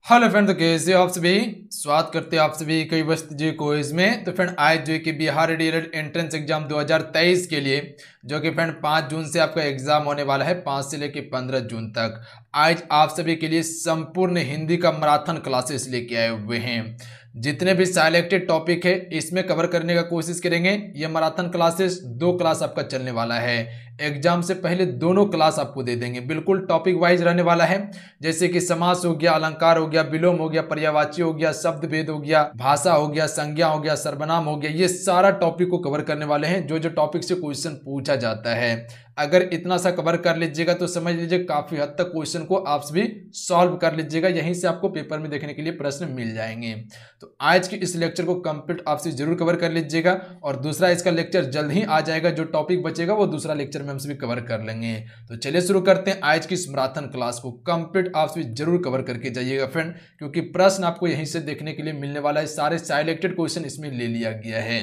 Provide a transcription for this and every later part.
Hello friend, तो कैसे हो आप सभी। स्वागत करते हैं आप सभी कई वस्त जी क्विज में। तो फ्रेंड आज जो है कि बिहार डीएलएड एंट्रेंस एग्जाम 2023 के लिए जो कि फ्रेंड 5 जून से आपका एग्जाम होने वाला है, 5 से लेकर 15 जून तक। आज आप सभी के लिए संपूर्ण हिंदी का मैराथन क्लासेस लेके आए हुए हैं। जितने भी सिलेक्टेड टॉपिक है इसमें कवर करने का कोशिश करेंगे। ये मैराथन क्लासेस 2 क्लास आपका चलने वाला है। एग्जाम से पहले दोनों क्लास आपको दे देंगे, बिल्कुल टॉपिक वाइज रहने वाला है। जैसे कि समास हो गया, अलंकार हो गया, विलोम हो गया, पर्यायवाची हो गया, शब्द भेद हो गया, भाषा हो गया, संज्ञा हो गया, सर्वनाम हो गया। ये सारा टॉपिक को कवर करने वाले हैं। जो जो टॉपिक से क्वेश्चन पूछा जाता है, अगर इतना सा कवर कर लीजिएगा तो समझ लीजिए काफी हद तक क्वेश्चन को आप भी सॉल्व कर लीजिएगा। यहीं से आपको पेपर में देखने के लिए प्रश्न मिल जाएंगे। तो आज के इस लेक्चर को कंप्लीट आपसे जरूर कवर कर लीजिएगा। और दूसरा इसका लेक्चर जल्द ही आ जाएगा। जो टॉपिक बचेगा वो दूसरा लेक्चर में हम सभी कवर कर लेंगे। तो चलिए शुरू करते हैं। आज की इस मैराथन क्लास को कंप्लीट आप सभी जरूर कवर करके जाइएगा फ्रेंड, क्योंकि प्रश्न आपको यहीं से देखने के लिए मिलने वाला है। सारे सिलेक्टेड क्वेश्चन इसमें ले लिया गया है।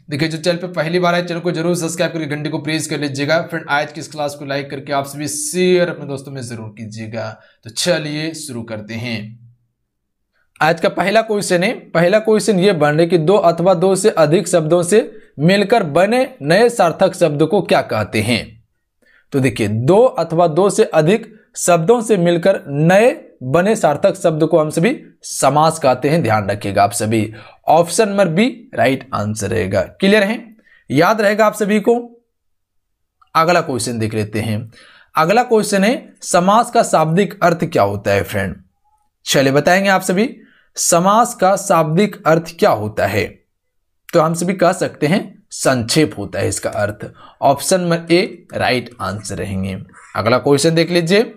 देखिए, जो चैनल पे पहली बार है चैनल को जरूर सब्सक्राइब करके घंटे को प्रेस कर लीजिएगा फ्रेंड। आज की इस क्लास को लाइक करके आप सभी शेयर अपने दोस्तों में जरूर कीजिएगा। तो चलिए शुरू करते हैं। आज का पहला क्वेश्चन है। पहला क्वेश्चन ये बन रहा है कि 2 अथवा 2 से अधिक शब्दों से मिलकर बने नए सार्थक शब्द को क्या कहते हैं। तो देखिए, 2 अथवा 2 से अधिक शब्दों से मिलकर नए बने सार्थक शब्द को हम सभी समास कहते हैं। ध्यान रखिएगा आप सभी। Option number B right answer रहेगा। क्लियर है, याद रहेगा आप सभी को। अगला क्वेश्चन देख लेते हैं। अगला क्वेश्चन है, समास का शाब्दिक अर्थ क्या होता है फ्रेंड। चलिए बताएंगे आप सभी, समास का शाब्दिक अर्थ क्या होता है। तो हम सभी कह सकते हैं संक्षेप होता है इसका अर्थ। Option number A right answer रहेंगे। अगला क्वेश्चन देख लीजिए।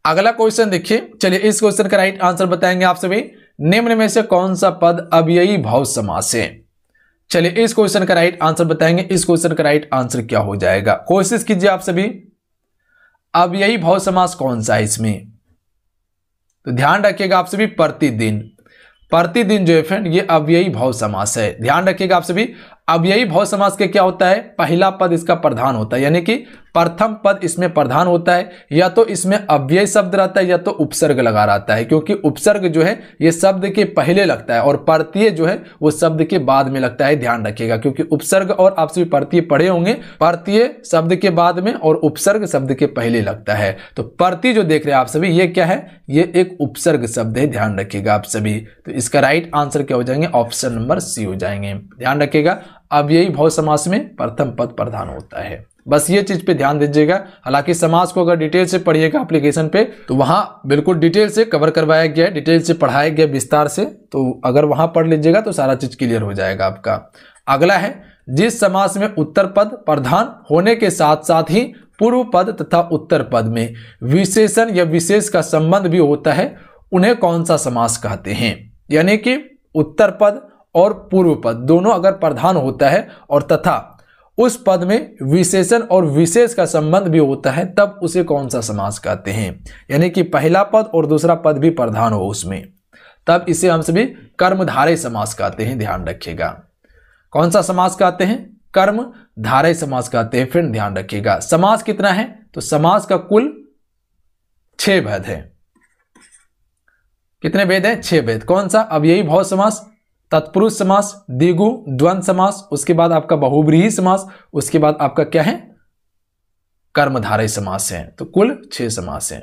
अगला क्वेश्चन देखिए। चलिए इस क्वेश्चन का राइट आंसर बताएंगे आप सभी। निम्न में से कौन सा पद अव्ययी भाव समास है। चलिए इस क्वेश्चन का राइट आंसर बताएंगे। इस क्वेश्चन का राइट आंसर क्या हो जाएगा, कोशिश कीजिए आप सभी। अव्ययी भाव समास कौन सा है इसमें, तो ध्यान रखिएगा आप सभी। प्रतिदिन, प्रतिदिन जो है फ्रेंड ये अव्ययी भाव समास है। ध्यान रखिएगा आप सभी। अव्ययी भाव समास के क्या होता है, पहला पद इसका प्रधान होता है, यानी कि प्रथम पद इसमें प्रधान होता है। या तो इसमें अव्यय शब्द रहता है या तो उपसर्ग लगा रहता है, क्योंकि उपसर्ग जो है ये शब्द के पहले लगता है और प्रत्यय जो है वो शब्द के बाद में लगता है। ध्यान रखिएगा, क्योंकि उपसर्ग और आप सभी प्रत्यय पढ़े होंगे, प्रत्यय शब्द के बाद में और उपसर्ग शब्द के पहले लगता है। तो प्रत्यय जो देख रहे हैं आप सभी ये क्या है, ये एक उपसर्ग शब्द है। ध्यान रखिएगा आप सभी। तो इसका राइट आंसर क्या हो जाएंगे, ऑप्शन नंबर सी हो जाएंगे। ध्यान रखिएगा, अव्ययी भाव समास में प्रथम पद प्रधान होता है। बस ये चीज पे ध्यान दीजिएगा। हालांकि समास को अगर डिटेल से पढ़िएगा एप्लीकेशन पे तो वहां बिल्कुल डिटेल से कवर करवाया गया है, डिटेल से पढ़ाया गया विस्तार से। तो अगर वहां पढ़ लीजिएगा तो सारा चीज क्लियर हो जाएगा आपका। अगला है, जिस समास में उत्तर पद प्रधान होने के साथ साथ ही पूर्व पद तथा उत्तर पद में विशेषण या विशेष का संबंध भी होता है, उन्हें कौन सा समास कहते हैं। यानी कि उत्तर पद और पूर्व पद दोनों अगर प्रधान होता है और तथा उस पद में विशेषण और विशेष का संबंध भी होता है, तब उसे कौन सा समास कहते हैं। यानी कि पहला पद और दूसरा पद भी प्रधान हो उसमें, तब इसे हम सभी कर्मधारय समास कहते हैं। ध्यान रखिएगा, कौन सा समास कहते हैं, कर्मधारय समास कहते हैं। फिर ध्यान रखिएगा, समास कितना है, तो समास का कुल 6 भेद है। कितने भेद है, 6 भेद। कौन सा, अव्ययी भाव समास, तत्पुरुष समास, द्विगु द्वंद्व समास, उसके बाद आपका बहुव्रीहि समास, उसके बाद आपका क्या है, कर्मधारय समास है। तो कुल 6 समास है।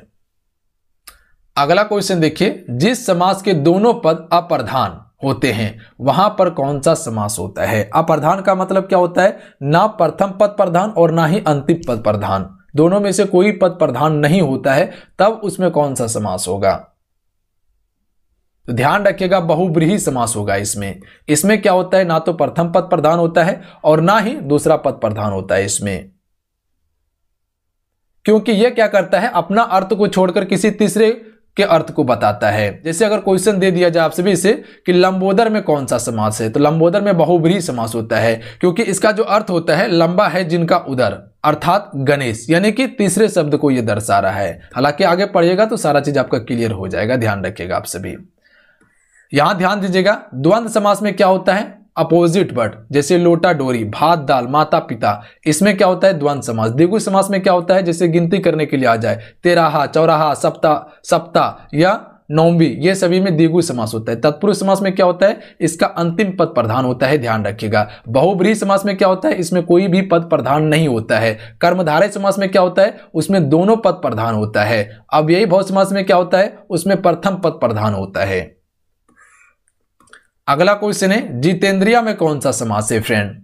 अगला क्वेश्चन देखिए, जिस समास के दोनों पद अप्रधान होते हैं वहां पर कौन सा समास होता है। अप्रधान का मतलब क्या होता है, ना प्रथम पद प्रधान और ना ही अंतिम पद प्रधान, दोनों में से कोई पद प्रधान नहीं होता है, तब उसमें कौन सा समास होगा। तो ध्यान रखिएगा, बहुव्रीहि समास होगा इसमें। इसमें क्या होता है, ना तो प्रथम पद प्रधान होता है और ना ही दूसरा पद प्रधान होता है इसमें, क्योंकि यह क्या करता है, अपना अर्थ को छोड़कर किसी तीसरे के अर्थ को बताता है। जैसे अगर क्वेश्चन दे दिया जाए आप सभी से कि लंबोदर में कौन सा समास है, तो लंबोदर में बहुव्रीहि समास होता है, क्योंकि इसका जो अर्थ होता है, लंबा है जिनका उदर, अर्थात गणेश, यानी कि तीसरे शब्द को यह दर्शा रहा है। हालांकि आगे पढ़िएगा तो सारा चीज आपका क्लियर हो जाएगा। ध्यान रखिएगा आप सभी। यहां ध्यान दीजिएगा, द्वंद्व समास में क्या होता है, अपोजिट वर्ड, जैसे लोटा डोरी, भात दाल, माता पिता, इसमें क्या होता है, द्वंद्व समास। द्विगु समास में क्या होता है, जैसे गिनती करने के लिए आ जाए, तेराहा, चौराहा, सप्ताह, सप्ताह या नौवीं, ये सभी में द्विगु समास होता है। तत्पुरुष समास में क्या होता है, इसका अंतिम पद प्रधान होता है, ध्यान रखिएगा। बहुब्रीहि समास में क्या होता है, इसमें कोई भी पद प्रधान नहीं होता है। कर्मधारय समास में क्या होता है, उसमें दोनों पद प्रधान होता है। अब यही भव समास में क्या होता है, उसमें प्रथम पद प्रधान होता है। अगला क्वेश्चन है, जितेंद्रिया में कौन सा समास है फ्रेंड।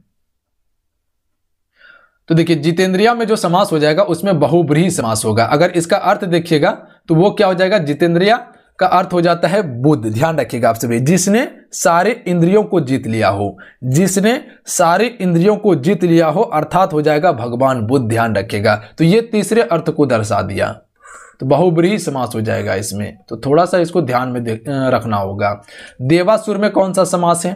तो देखिए जितेंद्रिया में जो समास हो जाएगा उसमें बहुब्रीहि समास होगा। अगर इसका अर्थ देखिएगा तो वो क्या हो जाएगा, जितेंद्रिया का अर्थ हो जाता है बुद्ध। ध्यान रखिएगा आप सभी, जिसने सारे इंद्रियों को जीत लिया हो, जिसने सारे इंद्रियों को जीत लिया हो अर्थात हो जाएगा भगवान बुद्ध। ध्यान रखिएगा, तो ये तीसरे अर्थ को दर्शा दिया, तो बहुब्रीहि समास हो जाएगा इसमें। तो थोड़ा सा इसको ध्यान में रखना होगा। देवासुर में कौन सा समास है,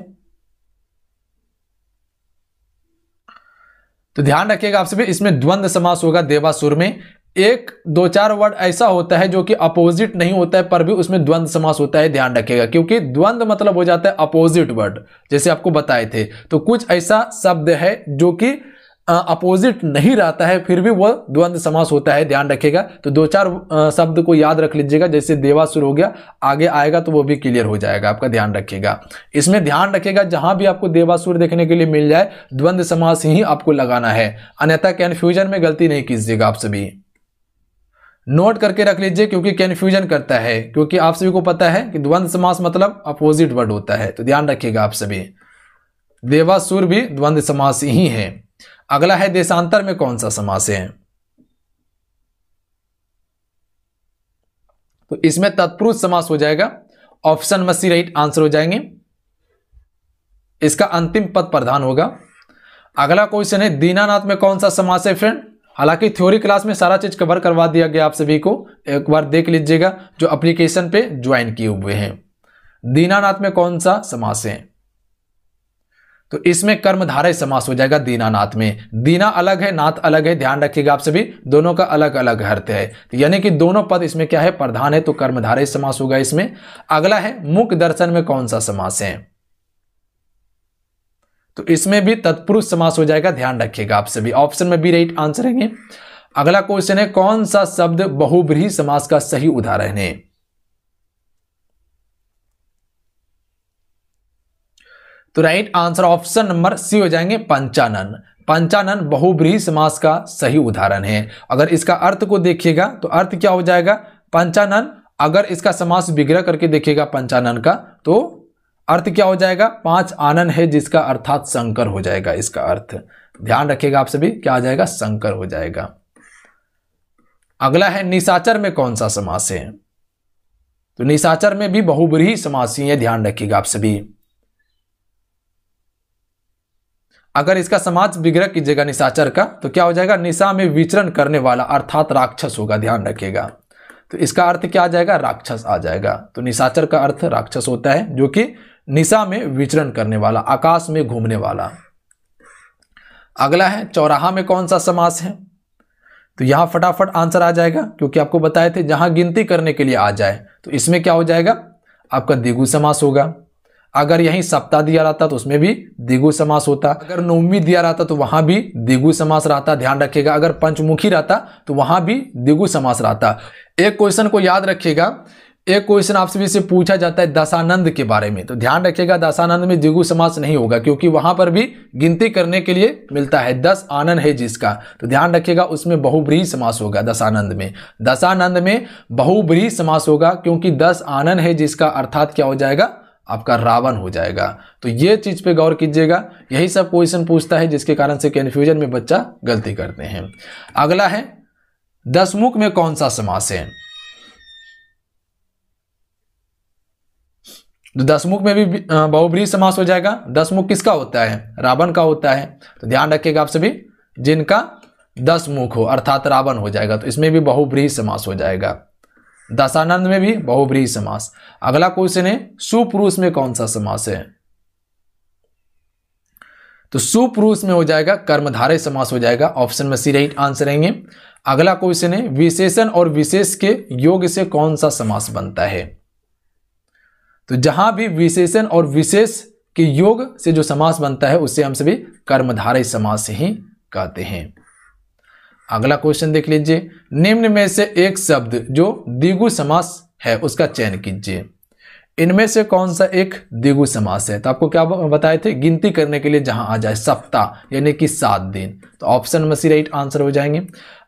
तो ध्यान रखिएगा आप सभी, इसमें द्वंद्व समास होगा। देवासुर में एक दो चार वर्ड ऐसा होता है जो कि अपोजिट नहीं होता है पर भी उसमें द्वंद्व समास होता है, ध्यान रखिएगा, क्योंकि द्वंद्व मतलब हो जाता है अपोजिट वर्ड, जैसे आपको बताए थे। तो कुछ ऐसा शब्द है जो कि अपोजिट नहीं रहता है फिर भी वह द्वंद्व समास होता है, ध्यान रखिएगा। तो दो चार शब्द को याद रख लीजिएगा, जैसे देवासुर हो गया, आगे आएगा तो वो भी क्लियर हो जाएगा आपका, ध्यान रखिएगा। इसमें ध्यान रखिएगा जहां भी आपको देवासुर देखने के लिए मिल जाए द्वंद्व समास ही आपको लगाना है, अन्यथा कन्फ्यूजन में गलती नहीं कीजिएगा। आप सभी नोट करके रख लीजिए क्योंकि कन्फ्यूजन करता है, क्योंकि आप सभी को पता है कि द्वंद्व समास मतलब अपोजिट वर्ड होता है, तो ध्यान रखिएगा आप सभी। देवासुर भी द्वंद्व समास ही है। अगला है, देशांतर में कौन सा समास है, तो इसमें तत्पुरुष समास हो जाएगा। ऑप्शन में सी राइट आंसर हो जाएंगे, इसका अंतिम पद प्रधान होगा। अगला क्वेश्चन है, दीनानाथ में कौन सा समास है फ्रेंड। हालांकि थ्योरी क्लास में सारा चीज कवर करवा दिया गया आप सभी को, एक बार देख लीजिएगा जो एप्लीकेशन पे ज्वाइन किए हुए हैं। दीनानाथ में कौन सा समास है, तो इसमें कर्मधारय समास हो जाएगा दीनानाथ में। दीना अलग है, नाथ अलग है, ध्यान रखिएगा आप सभी, दोनों का अलग अलग अर्थ है, तो यानी कि दोनों पद इसमें क्या है, प्रधान है, तो कर्मधारय समास होगा इसमें। अगला है, मुख दर्शन में कौन सा समास है, तो इसमें भी तत्पुरुष समास हो जाएगा, ध्यान रखिएगा आप सभी। ऑप्शन में बी राइट आंसर है। अगला क्वेश्चन है, कौन सा शब्द बहुब्रीहि समास का सही उदाहरण है, तो right answer option number C हो जाएंगे, पंचानन। पंचानन बहुब्रीहि समास का सही उदाहरण है। अगर इसका अर्थ को देखिएगा तो अर्थ क्या हो जाएगा, पंचानन, अगर इसका समास विग्रह करके देखिएगा पंचानन का, तो अर्थ क्या हो जाएगा, पांच आनन है जिसका अर्थात शंकर हो जाएगा इसका अर्थ। ध्यान रखिएगा आप सभी, क्या आ जाएगा, शंकर हो जाएगा। अगला है, निशाचर में कौन सा समास है, तो निशाचर में भी बहुब्रीहि समास ही है, ध्यान रखिएगा आप सभी। अगर इसका समास विग्रह कीजिएगा निशाचर का तो क्या हो जाएगा, निशा में विचरण करने वाला अर्थात राक्षस होगा, ध्यान रखिएगा। तो इसका अर्थ क्या आ जाएगा, राक्षस आ जाएगा। तो निशाचर का अर्थ राक्षस होता है जो कि निशा में विचरण करने वाला, आकाश में घूमने वाला। अगला है, चौराहा में कौन सा समास है, तो यहां फटाफट आंसर आ जाएगा क्योंकि आपको बताए थे जहां गिनती करने के लिए आ जाए तो इसमें क्या हो जाएगा, आपका द्विगु समास होगा। अगर यहीं सप्ताह दिया रहता तो उसमें भी द्विगु समास होता, अगर नवमी दिया रहता तो वहां भी द्विगु समास रहता, ध्यान रखिएगा। अगर पंचमुखी रहता तो वहां भी द्विगु समास रहता। एक क्वेश्चन को याद रखिएगा, एक क्वेश्चन आप सभी से पूछा जाता है दशानंद के बारे में, तो ध्यान रखिएगा दशानंद में द्विगु समास नहीं होगा क्योंकि वहां पर भी गिनती करने के लिए मिलता है, 10 आनन है जिसका, तो ध्यान रखिएगा उसमें बहुब्रीहि समास होगा दशानंद में। दशानंद में बहुब्रीहि समास होगा क्योंकि 10 आनन है जिसका अर्थात क्या हो जाएगा, आपका रावण हो जाएगा। तो ये चीज पे गौर कीजिएगा, यही सब क्वेश्चन पूछता है जिसके कारण से कन्फ्यूजन में बच्चा गलती करते हैं। अगला है, दशमुख में कौन सा समास है, तो दशमुख में भी बहुब्रीहि समास हो जाएगा। दशमुख किसका होता है, रावण का होता है, तो ध्यान रखिएगा आप सभी, जिनका 10 मुख हो अर्थात रावण हो जाएगा, तो इसमें भी बहुब्रीहि समास हो जाएगा। दशानंद में भी बहुब्रीहि समास। अगला क्वेश्चन है, सुपुरुष में कौन सा समास है, तो सुपुरुष में हो जाएगा कर्मधारय समास हो जाएगा। ऑप्शन में सी राइट आंसर रहेंगे। अगला क्वेश्चन है, विशेषण और विशेष के योग से कौन सा समास बनता है, तो जहां भी विशेषण और विशेष के योग से जो समास बनता है उससे हम सभी कर्मधारय समास ही कहते हैं। अगला क्वेश्चन देख लीजिए, निम्न में से एक शब्द जो द्विगु समास है उसका चयन कीजिए। इनमें से कौन सा एक द्विगु समास है? तो आपको क्या बताए थे, गिनती करने के लिए जहां आ जाए सप्ताह यानी कि 7 दिन, तो ऑप्शन में सी राइट आंसर हो जाएंगे।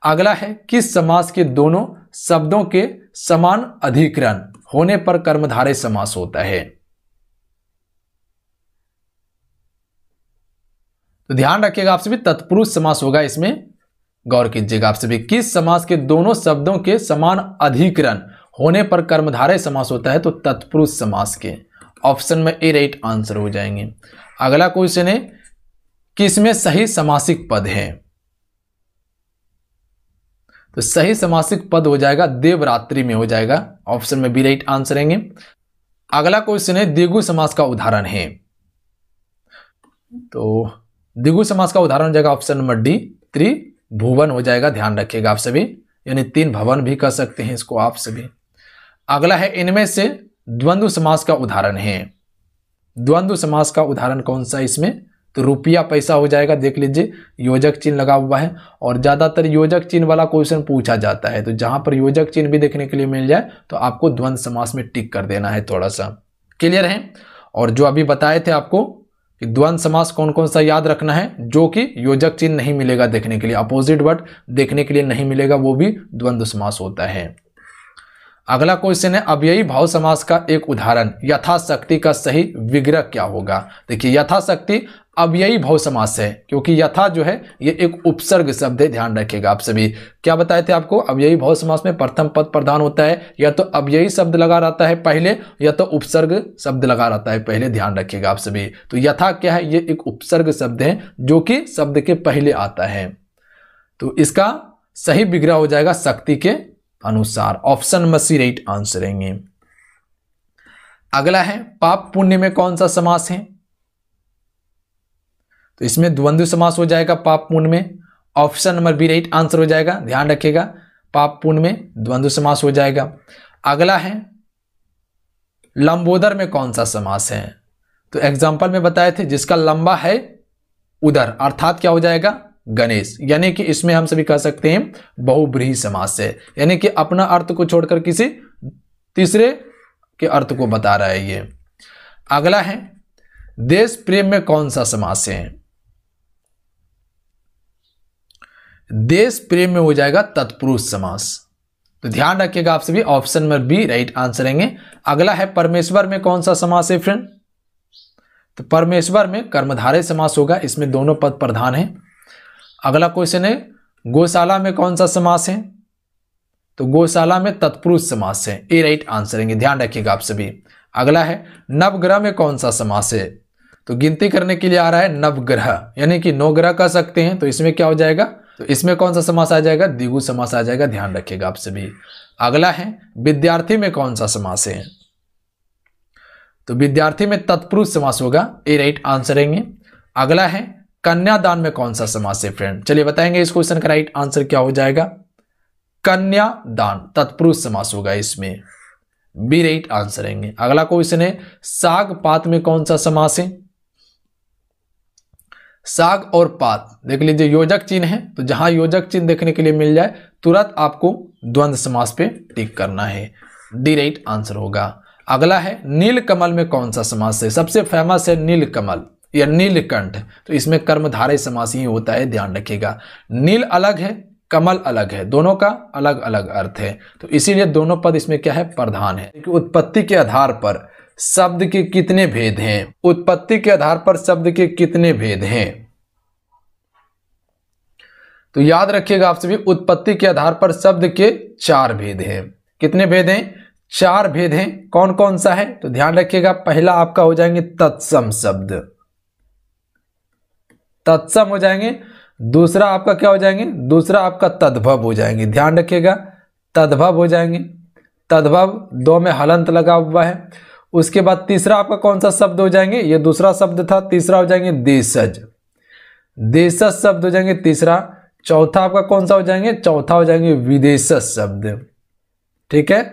अगला है किस समास के दोनों शब्दों के समान अधिकरण होने पर कर्मधारय समास होता है? तो ध्यान रखिएगा आप सभी, तत्पुरुष समास होगा इसमें, गौर कीजिएगा आप सभी। किस समास के दोनों शब्दों के समान अधिकरण होने पर कर्मधारय समास होता है? तो तत्पुरुष समास के, ऑप्शन में ए राइट आंसर हो जाएंगे। अगला क्वेश्चन है किसमें सही समासिक पद है? तो सही समासिक पद हो जाएगा देवरात्रि में हो जाएगा, ऑप्शन में बी राइट आंसर रहेंगे। अगला क्वेश्चन है द्विगु समास का उदाहरण है, तो द्विगु समास का उदाहरण हो जाएगा ऑप्शन नंबर डी त्रिभुवन हो जाएगा, ध्यान रखिएगा आप सभी, यानी 3 भवन भी कर सकते हैं इसको आप सभी। अगला है इनमें से द्वंद्व समास का उदाहरण है। द्वंद्व समास का उदाहरण कौन सा इसमें? तो रुपया पैसा हो जाएगा, देख लीजिए योजक चिन्ह लगा हुआ है और ज्यादातर योजक चिन्ह वाला क्वेश्चन पूछा जाता है, तो जहां पर योजक चिन्ह भी देखने के लिए मिल जाए तो आपको द्वंद्व समास में टिक कर देना है, थोड़ा सा क्लियर है। और जो अभी बताए थे आपको कि द्वंद्व समास कौन कौन सा याद रखना है, जो कि योजक चिन्ह नहीं मिलेगा देखने के लिए, अपोजिट वर्ड देखने के लिए नहीं मिलेगा, वो भी द्वंद्व समास होता है। अगला क्वेश्चन है अव्ययी भाव समास का एक उदाहरण, यथाशक्ति का सही विग्रह क्या होगा? देखिए यथाशक्ति अव्ययी भाव समास है, क्योंकि यथा जो है ये एक उपसर्ग शब्द है, ध्यान रखिएगा आप सभी। क्या बताए थे आपको, अव्ययी भाव समास में प्रथम पद प्रधान होता है, या तो अव्ययी शब्द लगा रहता है पहले, या तो उपसर्ग शब्द लगा रहता है पहले, ध्यान रखिएगा आप सभी। तो यथा क्या है, ये एक उपसर्ग शब्द है जो कि शब्द के पहले आता है, तो इसका सही विग्रह हो जाएगा शक्ति के अनुसार, ऑप्शन में सी राइट आंसर रहेंगे। अगला है पाप पुण्य में कौन सा समास है? तो इसमें द्वंद्व समास हो जाएगा पाप पुण्य में, option number B right answer हो जाएगा, ध्यान रखिएगा पाप पुण्य में द्वंद्व समास हो जाएगा। अगला है लंबोदर में कौन सा समास है? तो एग्जाम्पल में बताए थे जिसका लंबा है उदर, अर्थात क्या हो जाएगा गणेश, यानी कि इसमें हम सभी कह सकते हैं बहुब्रीहि समास है, यानी कि अपना अर्थ को छोड़कर किसी तीसरे के अर्थ को बता रहा है ये। अगला है देश प्रेम में कौन सा समास है? देश प्रेम में हो जाएगा तत्पुरुष समास, तो ध्यान रखिएगा आप सभी, ऑप्शन में बी राइट आंसर रहेंगे। अगला है परमेश्वर में कौन सा समास है फ्रेंड? तो परमेश्वर में कर्मधारय समास होगा, इसमें दोनों पद प्रधान है। अगला क्वेश्चन है गौशाला में कौन सा समास है? तो गौशाला में तत्पुरुष समास है, ए राइट आंसर रहेंगे, ध्यान रखिएगा आप सभी। अगला है नवग्रह में कौन सा समास है? तो गिनती करने के लिए आ रहा है नवग्रह, यानी कि 9 ग्रह कह सकते हैं, तो इसमें क्या हो जाएगा, तो इसमें कौन सा समास आ जाएगा, द्विगु समास आ जाएगा, ध्यान रखिएगा आप सभी। अगला है विद्यार्थी में कौन सा समास है? तो विद्यार्थी में तत्पुरुष समास होगा, ए राइट आंसर रहेंगे। अगला है कन्यादान में कौन सा समास है फ्रेंड? चलिए बताएंगे इस क्वेश्चन का राइट आंसर क्या हो जाएगा। कन्यादान तत्पुरुष समास होगा, इसमें बी राइट आंसर रहेंगे। अगला क्वेश्चन है साग पात में कौन सा समास है? साग और पात देख लीजिए योजक चिन्ह है, तो जहां योजक चिन्ह देखने के लिए मिल जाए तुरंत आपको द्वंद्व समास पे टिक करना है, डी राइट आंसर होगा। अगला है नीलकमल में कौन सा समास है? सबसे फेमस है नीलकमल या नीलकंठ, तो इसमें कर्मधारय समास ही होता है, ध्यान रखिएगा। नील अलग है, कमल अलग है, दोनों का अलग अलग अर्थ है, तो इसीलिए दोनों पद इसमें क्या है, प्रधान है। उत्पत्ति के आधार पर शब्द के कितने भेद हैं? उत्पत्ति के आधार पर शब्द के कितने भेद हैं? तो याद रखिएगा आप सभी, उत्पत्ति के आधार पर शब्द के 4 भेद हैं। कितने भेद हैं? 4 भेद हैं। कौन कौन सा है? तो ध्यान रखिएगा, पहला आपका हो जाएंगे तत्सम शब्द, तत्सम हो जाएंगे। दूसरा आपका क्या हो जाएंगे? दूसरा आपका तद्भव हो जाएंगे, ध्यान रखिएगा तद्भव हो जाएंगे। तद्भव 2 में हलंत लगा हुआ है। उसके बाद तीसरा आपका कौन सा शब्द हो जाएंगे? ये दूसरा शब्द था, तीसरा हो जाएंगे देशज, देशज शब्द हो जाएंगे तीसरा। चौथा आपका कौन सा हो जाएंगे? चौथा हो जाएंगे विदेशज शब्द, ठीक है।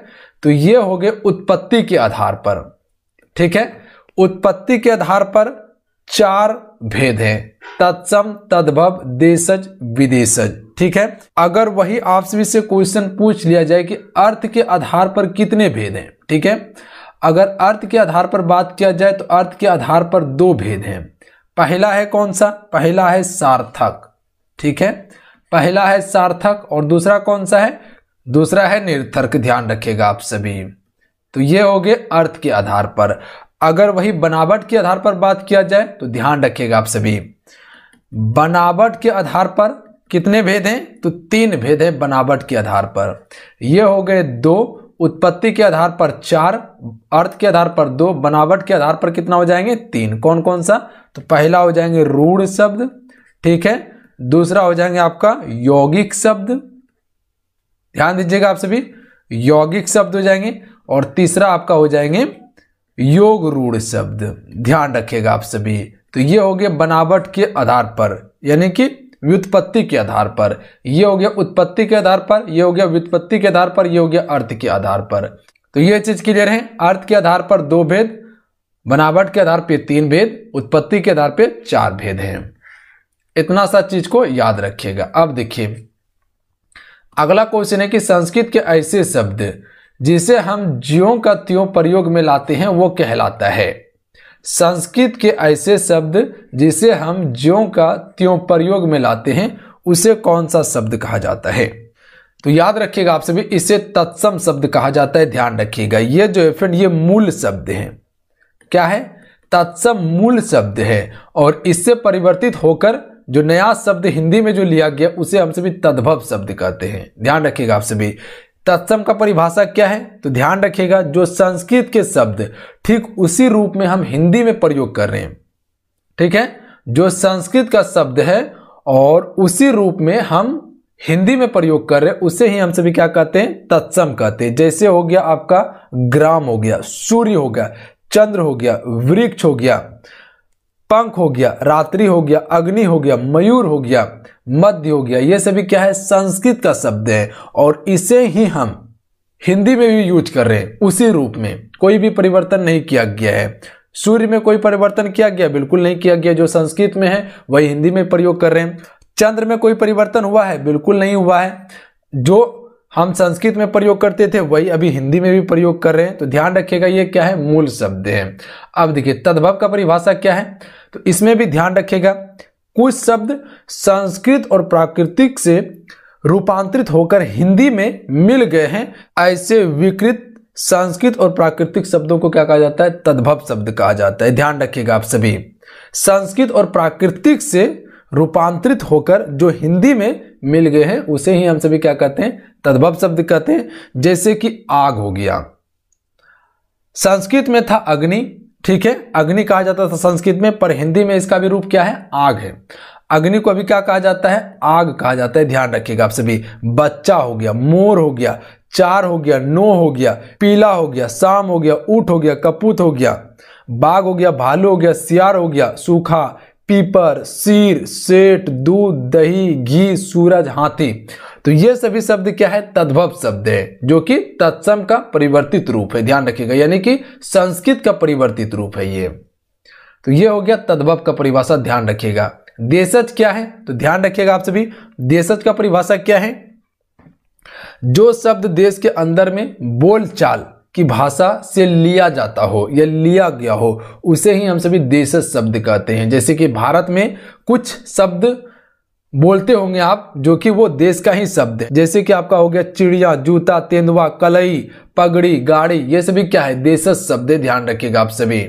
तो ये हो गए उत्पत्ति के आधार पर, ठीक है। उत्पत्ति के आधार पर 4 भेद हैं, तत्सम, तद्भव, देशज, विदेशज। ठीक है, अगर वही आपसे से क्वेश्चन पूछ लिया जाए कि अर्थ के आधार पर कितने भेद हैं, ठीक है, अगर अर्थ के आधार पर बात किया जाए तो अर्थ के आधार पर 2 भेद हैं। पहला है कौन सा? पहला है सार्थक। ठीक है, पहला है सार्थक और दूसरा कौन सा है? दूसरा है निरर्थक। ध्यान रखिएगा आप सभी। तो ये हो गए अर्थ के आधार पर। अगर वही बनावट के आधार पर बात किया जाए तो ध्यान रखिएगा आप सभी, बनावट के आधार पर कितने भेद हैं? तो 3 भेद हैं बनावट के आधार पर। ये हो गए 2, उत्पत्ति के आधार पर 4, अर्थ के आधार पर 2, बनावट के आधार पर कितना हो जाएंगे? 3। कौन कौन सा? तो पहला हो जाएंगे रूढ़ शब्द, ठीक है, दूसरा हो जाएंगे आपका यौगिक शब्द, ध्यान दीजिएगा आप सभी, यौगिक शब्द हो जाएंगे, और तीसरा आपका हो जाएंगे योग रूढ़ शब्द। ध्यान रखिएगा आप सभी। तो ये हो गया बनावट के आधार पर, यानी कि व्युत्पत्ति के आधार पर। ये हो गया उत्पत्ति के आधार पर, ये हो गया व्युत्पत्ति के आधार पर, ये हो गया अर्थ के आधार पर। तो ये चीज क्लियर है। अर्थ के आधार पर 2 भेद, बनावट के आधार पर 3 भेद, उत्पत्ति के आधार पर 4 भेद हैं। इतना सा चीज को याद रखिएगा। अब देखिए अगला क्वेश्चन है कि संस्कृत के ऐसे शब्द जिसे हम ज्यों का त्यों प्रयोग में लाते हैं वो कहलाता है। संस्कृत के ऐसे शब्द जिसे हम ज्यों का त्यों प्रयोग में लाते हैं उसे कौन सा शब्द कहा जाता है? तो याद रखिएगा आप सभी, इसे तत्सम शब्द कहा जाता है। ध्यान रखिएगा, ये जो है फ्रेंड ये मूल शब्द है। क्या है? तत्सम मूल शब्द है, और इससे परिवर्तित होकर जो नया शब्द हिंदी में जो लिया गया उसे हम सभी तद्भव शब्द कहते हैं। ध्यान रखिएगा आप सभी। तत्सम का परिभाषा क्या है? तो ध्यान रखिएगा, जो संस्कृत के शब्द ठीक उसी रूप में हम हिंदी में प्रयोग कर रहे हैं। ठीक है, जो संस्कृत का शब्द है और उसी रूप में हम हिंदी में प्रयोग कर रहे हैं उसे ही हम सभी क्या कहते हैं? तत्सम कहते हैं। जैसे हो गया आपका ग्राम हो गया, सूर्य हो गया, चंद्र हो गया, वृक्ष हो गया, पंख हो गया, रात्रि हो गया, अग्नि हो गया, मयूर हो गया, मध्य हो गया। ये सभी क्या है? संस्कृत का शब्द है, और इसे ही हम हिंदी में भी यूज कर रहे हैं उसी रूप में। कोई भी परिवर्तन नहीं किया गया है। सूर्य में कोई परिवर्तन किया गया? बिल्कुल नहीं किया गया। जो संस्कृत में है वही हिंदी में प्रयोग कर रहे हैं। चंद्र में कोई परिवर्तन हुआ है? बिल्कुल नहीं हुआ है। जो हम संस्कृत में प्रयोग करते थे वही अभी हिंदी में भी प्रयोग कर रहे हैं। तो ध्यान रखिएगा, ये क्या है? मूल शब्द है। अब देखिए तद्भव का परिभाषा क्या है? तो इसमें भी ध्यान रखिएगा, कुछ शब्द संस्कृत और प्राकृतिक से रूपांतरित होकर हिंदी में मिल गए हैं, ऐसे विकृत संस्कृत और प्राकृतिक शब्दों को क्या कहा जाता है? तद्भव शब्द कहा जाता है। ध्यान रखिएगा आप सभी, संस्कृत और प्राकृतिक से रूपांतरित होकर जो हिंदी में मिल गए हैं उसे ही हम सभी क्या कहते हैं? तद्भव शब्द कहते हैं। जैसे कि आग हो गया, संस्कृत में था अग्नि, ठीक है, अग्नि कहा जाता था संस्कृत में, पर हिंदी में इसका भी रूप क्या है? आग है। अग्नि को अभी क्या कहा जाता है? आग कहा जाता है। ध्यान रखिएगा आप सभी। बच्चा हो गया, मोर हो गया, 4 हो गया, 9 हो गया, पीला हो गया, शाम हो गया, ऊंट हो गया, कपूत हो गया, बाघ हो गया, भालू हो गया, सियार हो गया, सूखा, पीपर, शीर, सेठ, दूध, दही, घी, सूरज, हाथी। तो ये सभी शब्द क्या है? तद्भव शब्द है, जो कि तत्सम का परिवर्तित रूप है। ध्यान रखिएगा, यानी कि संस्कृत का परिवर्तित रूप है ये। तो ये हो गया तद्भव का परिभाषा। ध्यान रखिएगा। देशज क्या है? तो ध्यान रखिएगा आप सभी, देशज का परिभाषा क्या है? जो शब्द देश के अंदर में बोलचाल की भाषा से लिया जाता हो या लिया गया हो उसे ही हम सभी देशज शब्द कहते हैं। जैसे कि भारत में कुछ शब्द बोलते होंगे आप जो कि वो देश का ही शब्द है। जैसे कि आपका हो गया चिड़िया, जूता, तेंदुआ, कलई, पगड़ी, गाड़ी, ये सभी क्या है? देशज शब्द है। ध्यान रखिएगा आप सभी।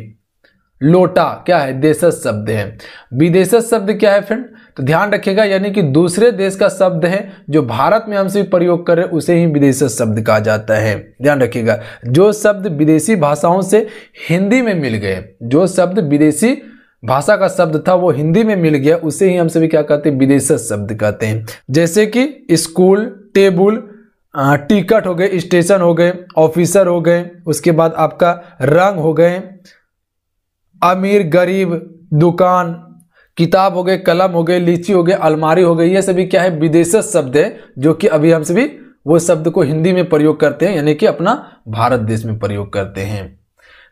लोटा क्या है? देशज शब्द है। विदेशज शब्द क्या है फ्रेंड? तो ध्यान रखिएगा, यानी कि दूसरे देश का शब्द है जो भारत में हम सभी प्रयोग कर रहे हैं उसे ही विदेशज शब्द कहा जाता है। ध्यान रखिएगा, जो शब्द विदेशी भाषाओं से हिंदी में मिल गए, जो शब्द विदेशी भाषा का शब्द था वो हिंदी में मिल गया उसे ही हम सभी क्या कहते हैं? विदेशज शब्द कहते हैं। जैसे कि स्कूल, टेबल, टिकट हो गए, स्टेशन हो गए, ऑफिसर हो गए, उसके बाद आपका रंग हो गए, अमीर, गरीब, दुकान, किताब हो गए, कलम हो गए, लीची हो गए, अलमारी हो गई। ये सभी क्या है? विदेशज शब्द है, जो कि अभी हम सभी वो शब्द को हिंदी में प्रयोग करते हैं, यानी कि अपना भारत देश में प्रयोग करते हैं।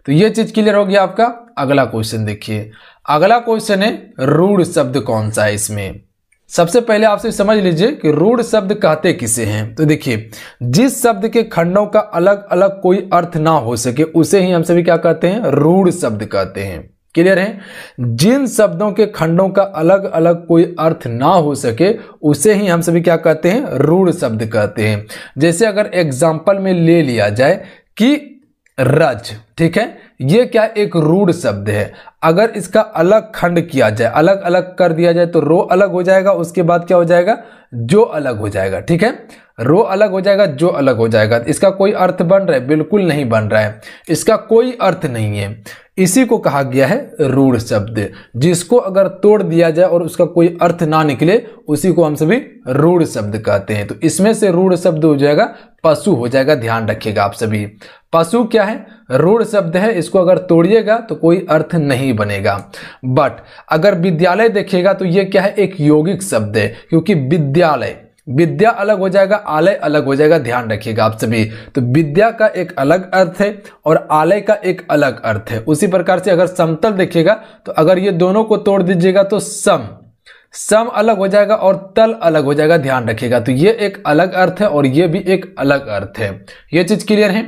तो ये चीज क्लियर हो गया आपका। अगला क्वेश्चन देखिए। अगला क्वेश्चन है रूढ़ शब्द कौन सा है इसमें। सबसे पहले आपसे समझ लीजिए कि रूढ़ शब्द कहते किसे हैं। तो देखिए, जिस शब्द के खंडों का अलग अलग कोई अर्थ ना हो सके उसे ही हम सभी क्या कहते हैं, रूढ़ शब्द कहते हैं। क्लियर है। जिन शब्दों के खंडों का अलग अलग कोई अर्थ ना हो सके उसे ही हम सभी क्या कहते हैं, रूढ़ शब्द कहते हैं। जैसे अगर एग्जाम्पल में ले लिया जाए कि रज, ठीक है, ये क्या एक रूढ़ शब्द है। अगर इसका अलग खंड किया जाए, अलग अलग कर दिया जाए तो रो अलग हो जाएगा, उसके बाद क्या हो जाएगा, जो अलग हो जाएगा। ठीक है, रो अलग हो जाएगा, जो अलग हो जाएगा। इसका कोई अर्थ बन रहा है, बिल्कुल नहीं बन रहा है, इसका कोई अर्थ नहीं है। इसी को कहा गया है रूढ़ शब्द। जिसको अगर तोड़ दिया जाए और उसका कोई अर्थ ना निकले उसी को हम सभी रूढ़ शब्द कहते हैं। तो इसमें से रूढ़ शब्द हो जाएगा पशु हो जाएगा, ध्यान रखिएगा आप सभी। पशु क्या है, रूढ़ शब्द है, इसको अगर तोड़िएगा तो कोई अर्थ नहीं बनेगा। बट अगर विद्यालय देखिएगा तो ये क्या है, एक यौगिक शब्द है, क्योंकि विद्यालय, विद्या अलग हो जाएगा, आलय अलग हो जाएगा, ध्यान रखिएगा आप सभी। तो विद्या का एक अलग अर्थ है और आलय का एक अलग अर्थ है। उसी प्रकार से अगर समतल देखिएगा तो अगर ये दोनों को तोड़ दीजिएगा तो सम अलग हो जाएगा और तल अलग हो जाएगा, ध्यान रखिएगा। तो ये एक अलग अर्थ है और ये भी एक अलग अर्थ है। ये चीज क्लियर है।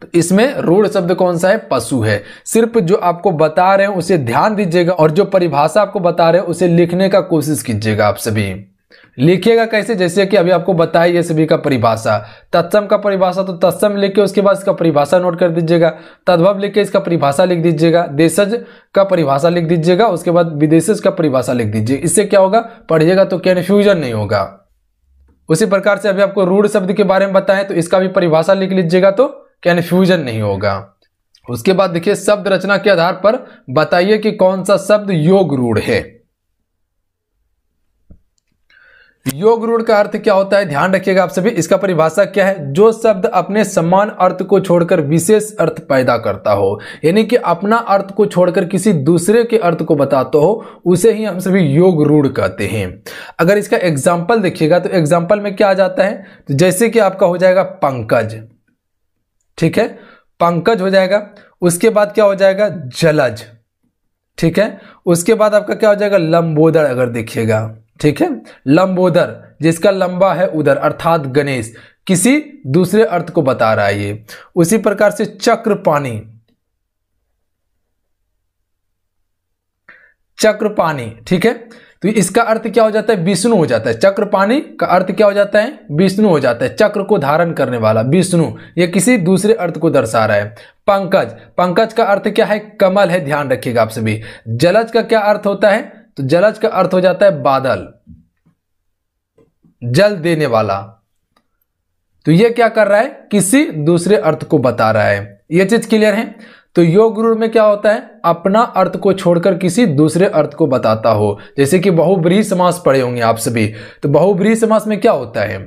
तो इसमें रूढ़ शब्द कौन सा है, पशु है। सिर्फ जो आपको बता रहे हैं उसे ध्यान दीजिएगा और जो परिभाषा आपको बता रहे हैं उसे लिखने का कोशिश कीजिएगा। आप सभी लिखिएगा कैसे, जैसे कि अभी आपको बताया ये सभी का परिभाषा। तत्सम का परिभाषा तो तत्सम लिख के उसके बाद इसका परिभाषा नोट कर दीजिएगा। तद्भव लिख के इसका परिभाषा लिख दीजिएगा। देशज का परिभाषा लिख दीजिएगा, उसके बाद विदेशज का परिभाषा लिख दीजिएगा। इससे क्या होगा, पढ़िएगा तो कन्फ्यूजन नहीं होगा। उसी प्रकार से अभी आपको रूढ़ शब्द के बारे में बताएं तो इसका भी परिभाषा लिख लीजिएगा तो कन्फ्यूजन नहीं होगा। उसके बाद देखिए, शब्द रचना के आधार पर बताइए कि कौन सा शब्द योग रूढ़ है। योग रूढ़ का अर्थ क्या होता है, ध्यान रखिएगा आप सभी। इसका परिभाषा क्या है, जो शब्द अपने समान अर्थ को छोड़कर विशेष अर्थ पैदा करता हो, यानी कि अपना अर्थ को छोड़कर किसी दूसरे के अर्थ को बताता हो, उसे ही हम सभी योग रूढ़ कहते हैं। अगर इसका एग्जाम्पल देखिएगा तो एग्जाम्पल में क्या आ जाता है, तो जैसे कि आपका हो जाएगा पंकज, ठीक है, पंकज हो जाएगा। उसके बाद क्या हो जाएगा, जलज, ठीक है। उसके बाद आपका क्या हो जाएगा, लंबोदर। अगर देखिएगा, ठीक है, लंबोदर जिसका लंबा है उदर अर्थात गणेश, किसी दूसरे अर्थ को बता रहा है ये। उसी प्रकार से चक्रपाणी, चक्रपाणी, ठीक है, तो इसका अर्थ क्या हो जाता है, विष्णु हो जाता है। चक्रपाणी का अर्थ क्या हो जाता है, विष्णु हो जाता है। चक्र को धारण करने वाला विष्णु, ये किसी दूसरे अर्थ को दर्शा रहा है। पंकज, पंकज का अर्थ क्या है, कमल है, ध्यान रखिएगा आप सभी। जलज का क्या अर्थ होता है, तो जलज का अर्थ हो जाता है बादल, जल देने वाला। तो ये क्या कर रहा है, किसी दूसरे अर्थ को बता रहा है। ये चीज क्लियर है। तो योग रूढ़ में क्या होता है, अपना अर्थ को छोड़कर किसी दूसरे अर्थ को बताता हो। जैसे कि बहुब्रीहि समास पढ़े होंगे आप सभी। तो बहुब्रीहि समास में क्या होता है,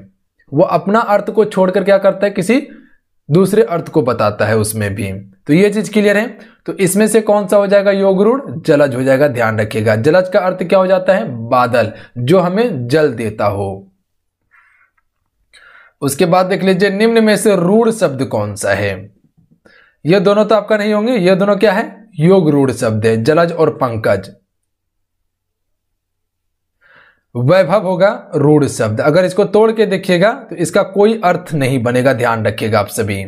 वो अपना अर्थ को छोड़कर क्या करता है, किसी दूसरे अर्थ को बताता है उसमें भी। तो ये चीज क्लियर है। तो इसमें से कौन सा हो जाएगा योग रूढ़, जलज हो जाएगा, ध्यान रखिएगा। जलज का अर्थ क्या हो जाता है, बादल, जो हमें जल देता हो। उसके बाद देख लीजिए, निम्न में से रूढ़ शब्द कौन सा है। ये दोनों तो आपका नहीं होंगे, ये दोनों क्या है, योग रूढ़ शब्द है, जलज और पंकज। वैभव होगा रूढ़ शब्द। अगर इसको तोड़ के देखिएगा तो इसका कोई अर्थ नहीं बनेगा, ध्यान रखिएगा आप सभी।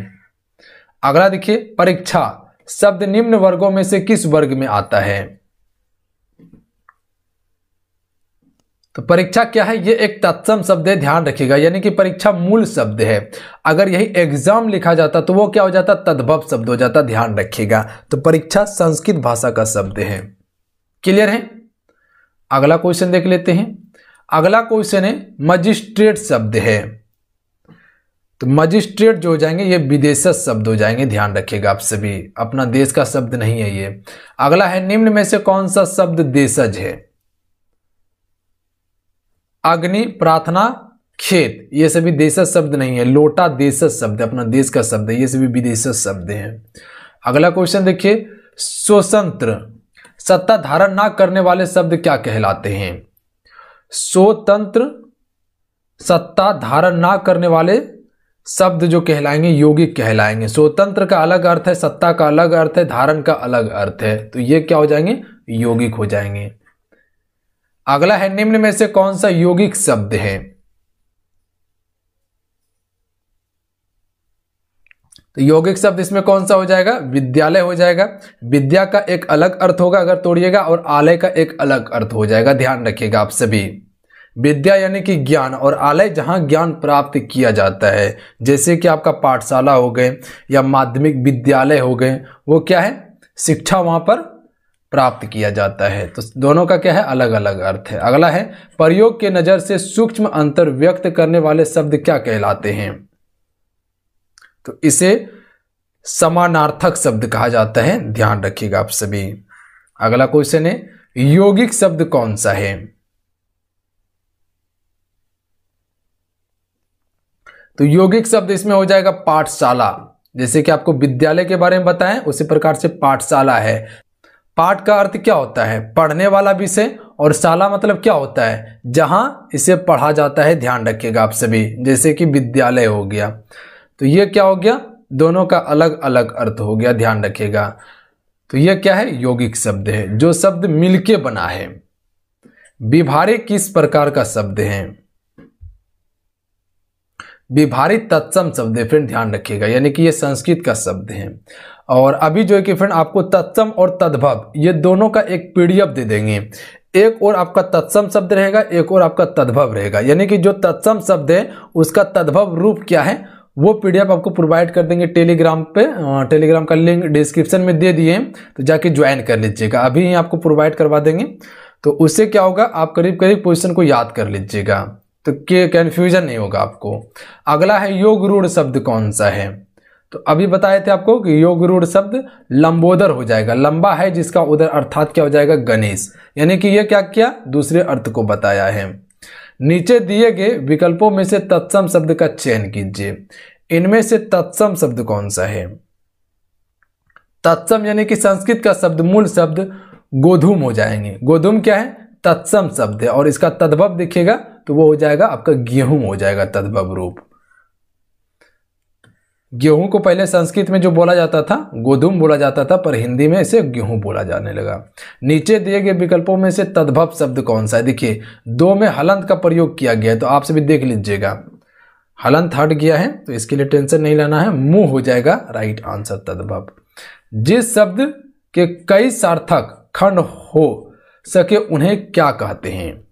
अगला देखिए, परीक्षा शब्द निम्न वर्गों में से किस वर्ग में आता है। तो परीक्षा क्या है, ये एक तत्सम शब्द है, ध्यान रखिएगा। यानी कि परीक्षा मूल शब्द है। अगर यही एग्जाम लिखा जाता तो वो क्या हो जाता, तद्भव शब्द हो जाता, ध्यान रखिएगा। तो परीक्षा संस्कृत भाषा का शब्द है। क्लियर है। अगला क्वेश्चन देख लेते हैं। अगला क्वेश्चन है, मजिस्ट्रेट शब्द है। तो मजिस्ट्रेट जो हो जाएंगे ये विदेशज शब्द हो जाएंगे, ध्यान रखिएगा आप सभी, अपना देश का शब्द नहीं है ये। अगला है, निम्न में से कौन सा शब्द देशज है। अग्नि, प्रार्थना, खेत, ये सभी देशज शब्द नहीं है। लोटा देशज शब्द है, अपना देश का शब्द है, ये सभी विदेशज शब्द हैं। अगला क्वेश्चन देखिए, स्वतंत्र सत्ता धारण ना करने वाले शब्द क्या कहलाते हैं। स्वतंत्र सत्ता धारण ना करने वाले शब्द जो कहलाएंगे यौगिक कहलाएंगे। स्वतंत्र का अलग अर्थ है, सत्ता का अलग अर्थ है, धारण का अलग अर्थ है, तो ये क्या हो जाएंगे? यौगिक हो जाएंगे। अगला है निम्न में से कौन सा यौगिक शब्द है? तो यौगिक शब्द इसमें कौन सा हो जाएगा? विद्यालय हो जाएगा। विद्या का एक अलग अर्थ होगा अगर तोड़िएगा, और आलय का एक अलग अर्थ हो जाएगा, ध्यान रखिएगा आप सभी। विद्या यानी कि ज्ञान, और आलय जहां ज्ञान प्राप्त किया जाता है, जैसे कि आपका पाठशाला हो गए या माध्यमिक विद्यालय हो गए, वो क्या है? शिक्षा वहां पर प्राप्त किया जाता है। तो दोनों का क्या है? अलग अलग अर्थ है। अगला है प्रयोग के नजर से सूक्ष्म अंतर व्यक्त करने वाले शब्द क्या कहलाते हैं? तो इसे समानार्थक शब्द कहा जाता है, ध्यान रखिएगा आप सभी। अगला क्वेश्चन है यौगिक शब्द कौन सा है? तो यौगिक शब्द इसमें हो जाएगा पाठशाला। जैसे कि आपको विद्यालय के बारे में बताएं, उसी प्रकार से पाठशाला है। पाठ का अर्थ क्या होता है? पढ़ने वाला विषय, और शाला मतलब क्या होता है? जहां इसे पढ़ा जाता है, ध्यान रखिएगा आप सभी। जैसे कि विद्यालय हो गया, तो ये क्या हो गया? दोनों का अलग अलग अर्थ हो गया, ध्यान रखिएगा। तो ये क्या है? यौगिक शब्द है, जो शब्द मिलके बना है। विभारे किस प्रकार का शब्द है? विभारी तत्सम शब्द है फ्रेंड, ध्यान रखिएगा, यानी कि ये संस्कृत का शब्द है। और अभी जो है कि फ्रेंड आपको तत्सम और तद्भव ये दोनों का एक पीडीएफ दे देंगे। एक और आपका तत्सम शब्द रहेगा, एक और आपका तद्भव रहेगा। यानी कि जो तत्सम शब्द है उसका तद्भव रूप क्या है, वो पीडीएफ आपको प्रोवाइड कर देंगे टेलीग्राम पे। टेलीग्राम का लिंक डिस्क्रिप्शन में दे दिए, तो जाके ज्वाइन कर लीजिएगा, अभी ही आपको प्रोवाइड करवा देंगे। तो उससे क्या होगा, आप करीब करीब पोजीशन को याद कर लीजिएगा, तो कंफ्यूजन नहीं होगा आपको। अगला है योग रूढ़ शब्द कौन सा है? तो अभी बताए थे आपको कि योग रूढ़ शब्द लंबोदर हो जाएगा। लंबा है जिसका उदर अर्थात क्या हो जाएगा? गणेश। यानी कि ये क्या किया? दूसरे अर्थ को बताया है। नीचे दिए गए विकल्पों में से तत्सम शब्द का चयन कीजिए। इनमें से तत्सम शब्द कौन सा है? तत्सम यानी कि संस्कृत का शब्द, मूल शब्द गोधूम हो जाएंगे। गोधूम क्या है? तत्सम शब्द है। और इसका तद्भव दिखेगा तो वो हो जाएगा आपका गेहूं हो जाएगा, तद्भव रूप। गेहूं को पहले संस्कृत में जो बोला जाता था गोधूम बोला जाता था, पर हिंदी में इसे गेहूं बोला जाने लगा। नीचे दिए गए विकल्पों में से तद्भव शब्द कौन सा है? देखिए दो में हलंत का प्रयोग किया गया है, तो आपसे भी देख लीजिएगा। हलंत हट गया है तो इसके लिए टेंशन नहीं लेना है, मुंह हो जाएगा राइट आंसर तद्भव। जिस शब्द के कई सार्थक खंड हो सके उन्हें क्या कहते हैं?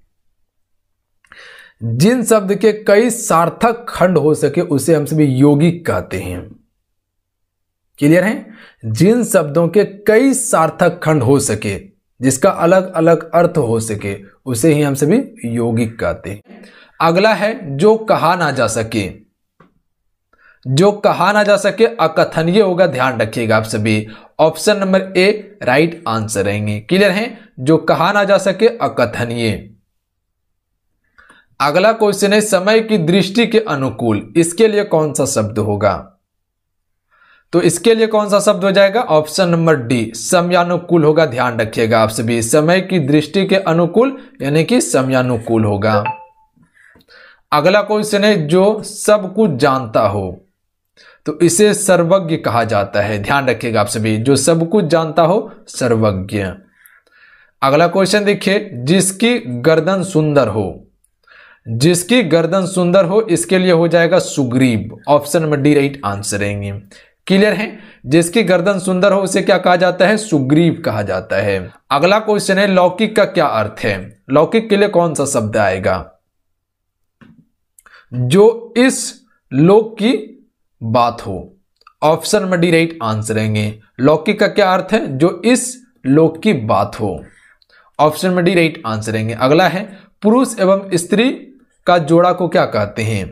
जिन शब्द के कई सार्थक खंड हो सके उसे हम सभी यौगिक कहते हैं। क्लियर है? जिन शब्दों के कई सार्थक खंड हो सके, जिसका अलग अलग अर्थ हो सके, उसे ही हम सभी यौगिक कहते हैं। अगला है जो कहा ना जा सके। जो कहा ना जा सके अकथनीय होगा, ध्यान रखिएगा आप सभी। Option number A right answer रहेंगे। क्लियर है? जो कहा ना जा सके अकथनीय। अगला क्वेश्चन है समय की दृष्टि के अनुकूल, इसके लिए कौन सा शब्द होगा? तो इसके लिए कौन सा शब्द हो जाएगा? ऑप्शन नंबर डी समयानुकूल होगा, ध्यान रखिएगा आप सभी। समय की दृष्टि के अनुकूल यानी कि समयानुकूल होगा। अगला क्वेश्चन है जो सब कुछ जानता हो, तो इसे सर्वज्ञ कहा जाता है, ध्यान रखिएगा आप सभी। जो सब कुछ जानता हो सर्वज्ञ। अगला क्वेश्चन देखिए जिसकी गर्दन सुंदर हो। जिसकी गर्दन सुंदर हो इसके लिए हो जाएगा Sugriva. Option number D right answer रहेंगे। क्लियर है? जिसकी गर्दन सुंदर हो उसे क्या कहा जाता है? सुग्रीव कहा जाता है। अगला क्वेश्चन है लौकिक का क्या अर्थ है? लौकिक के लिए कौन सा शब्द आएगा? जो इस लोक की बात हो। Option number D right answer रहेंगे। लौकिक का क्या अर्थ है? जो इस लोक की बात हो। Option number D right answer रहेंगे। अगला है पुरुष एवं स्त्री का जोड़ा को क्या कहते हैं?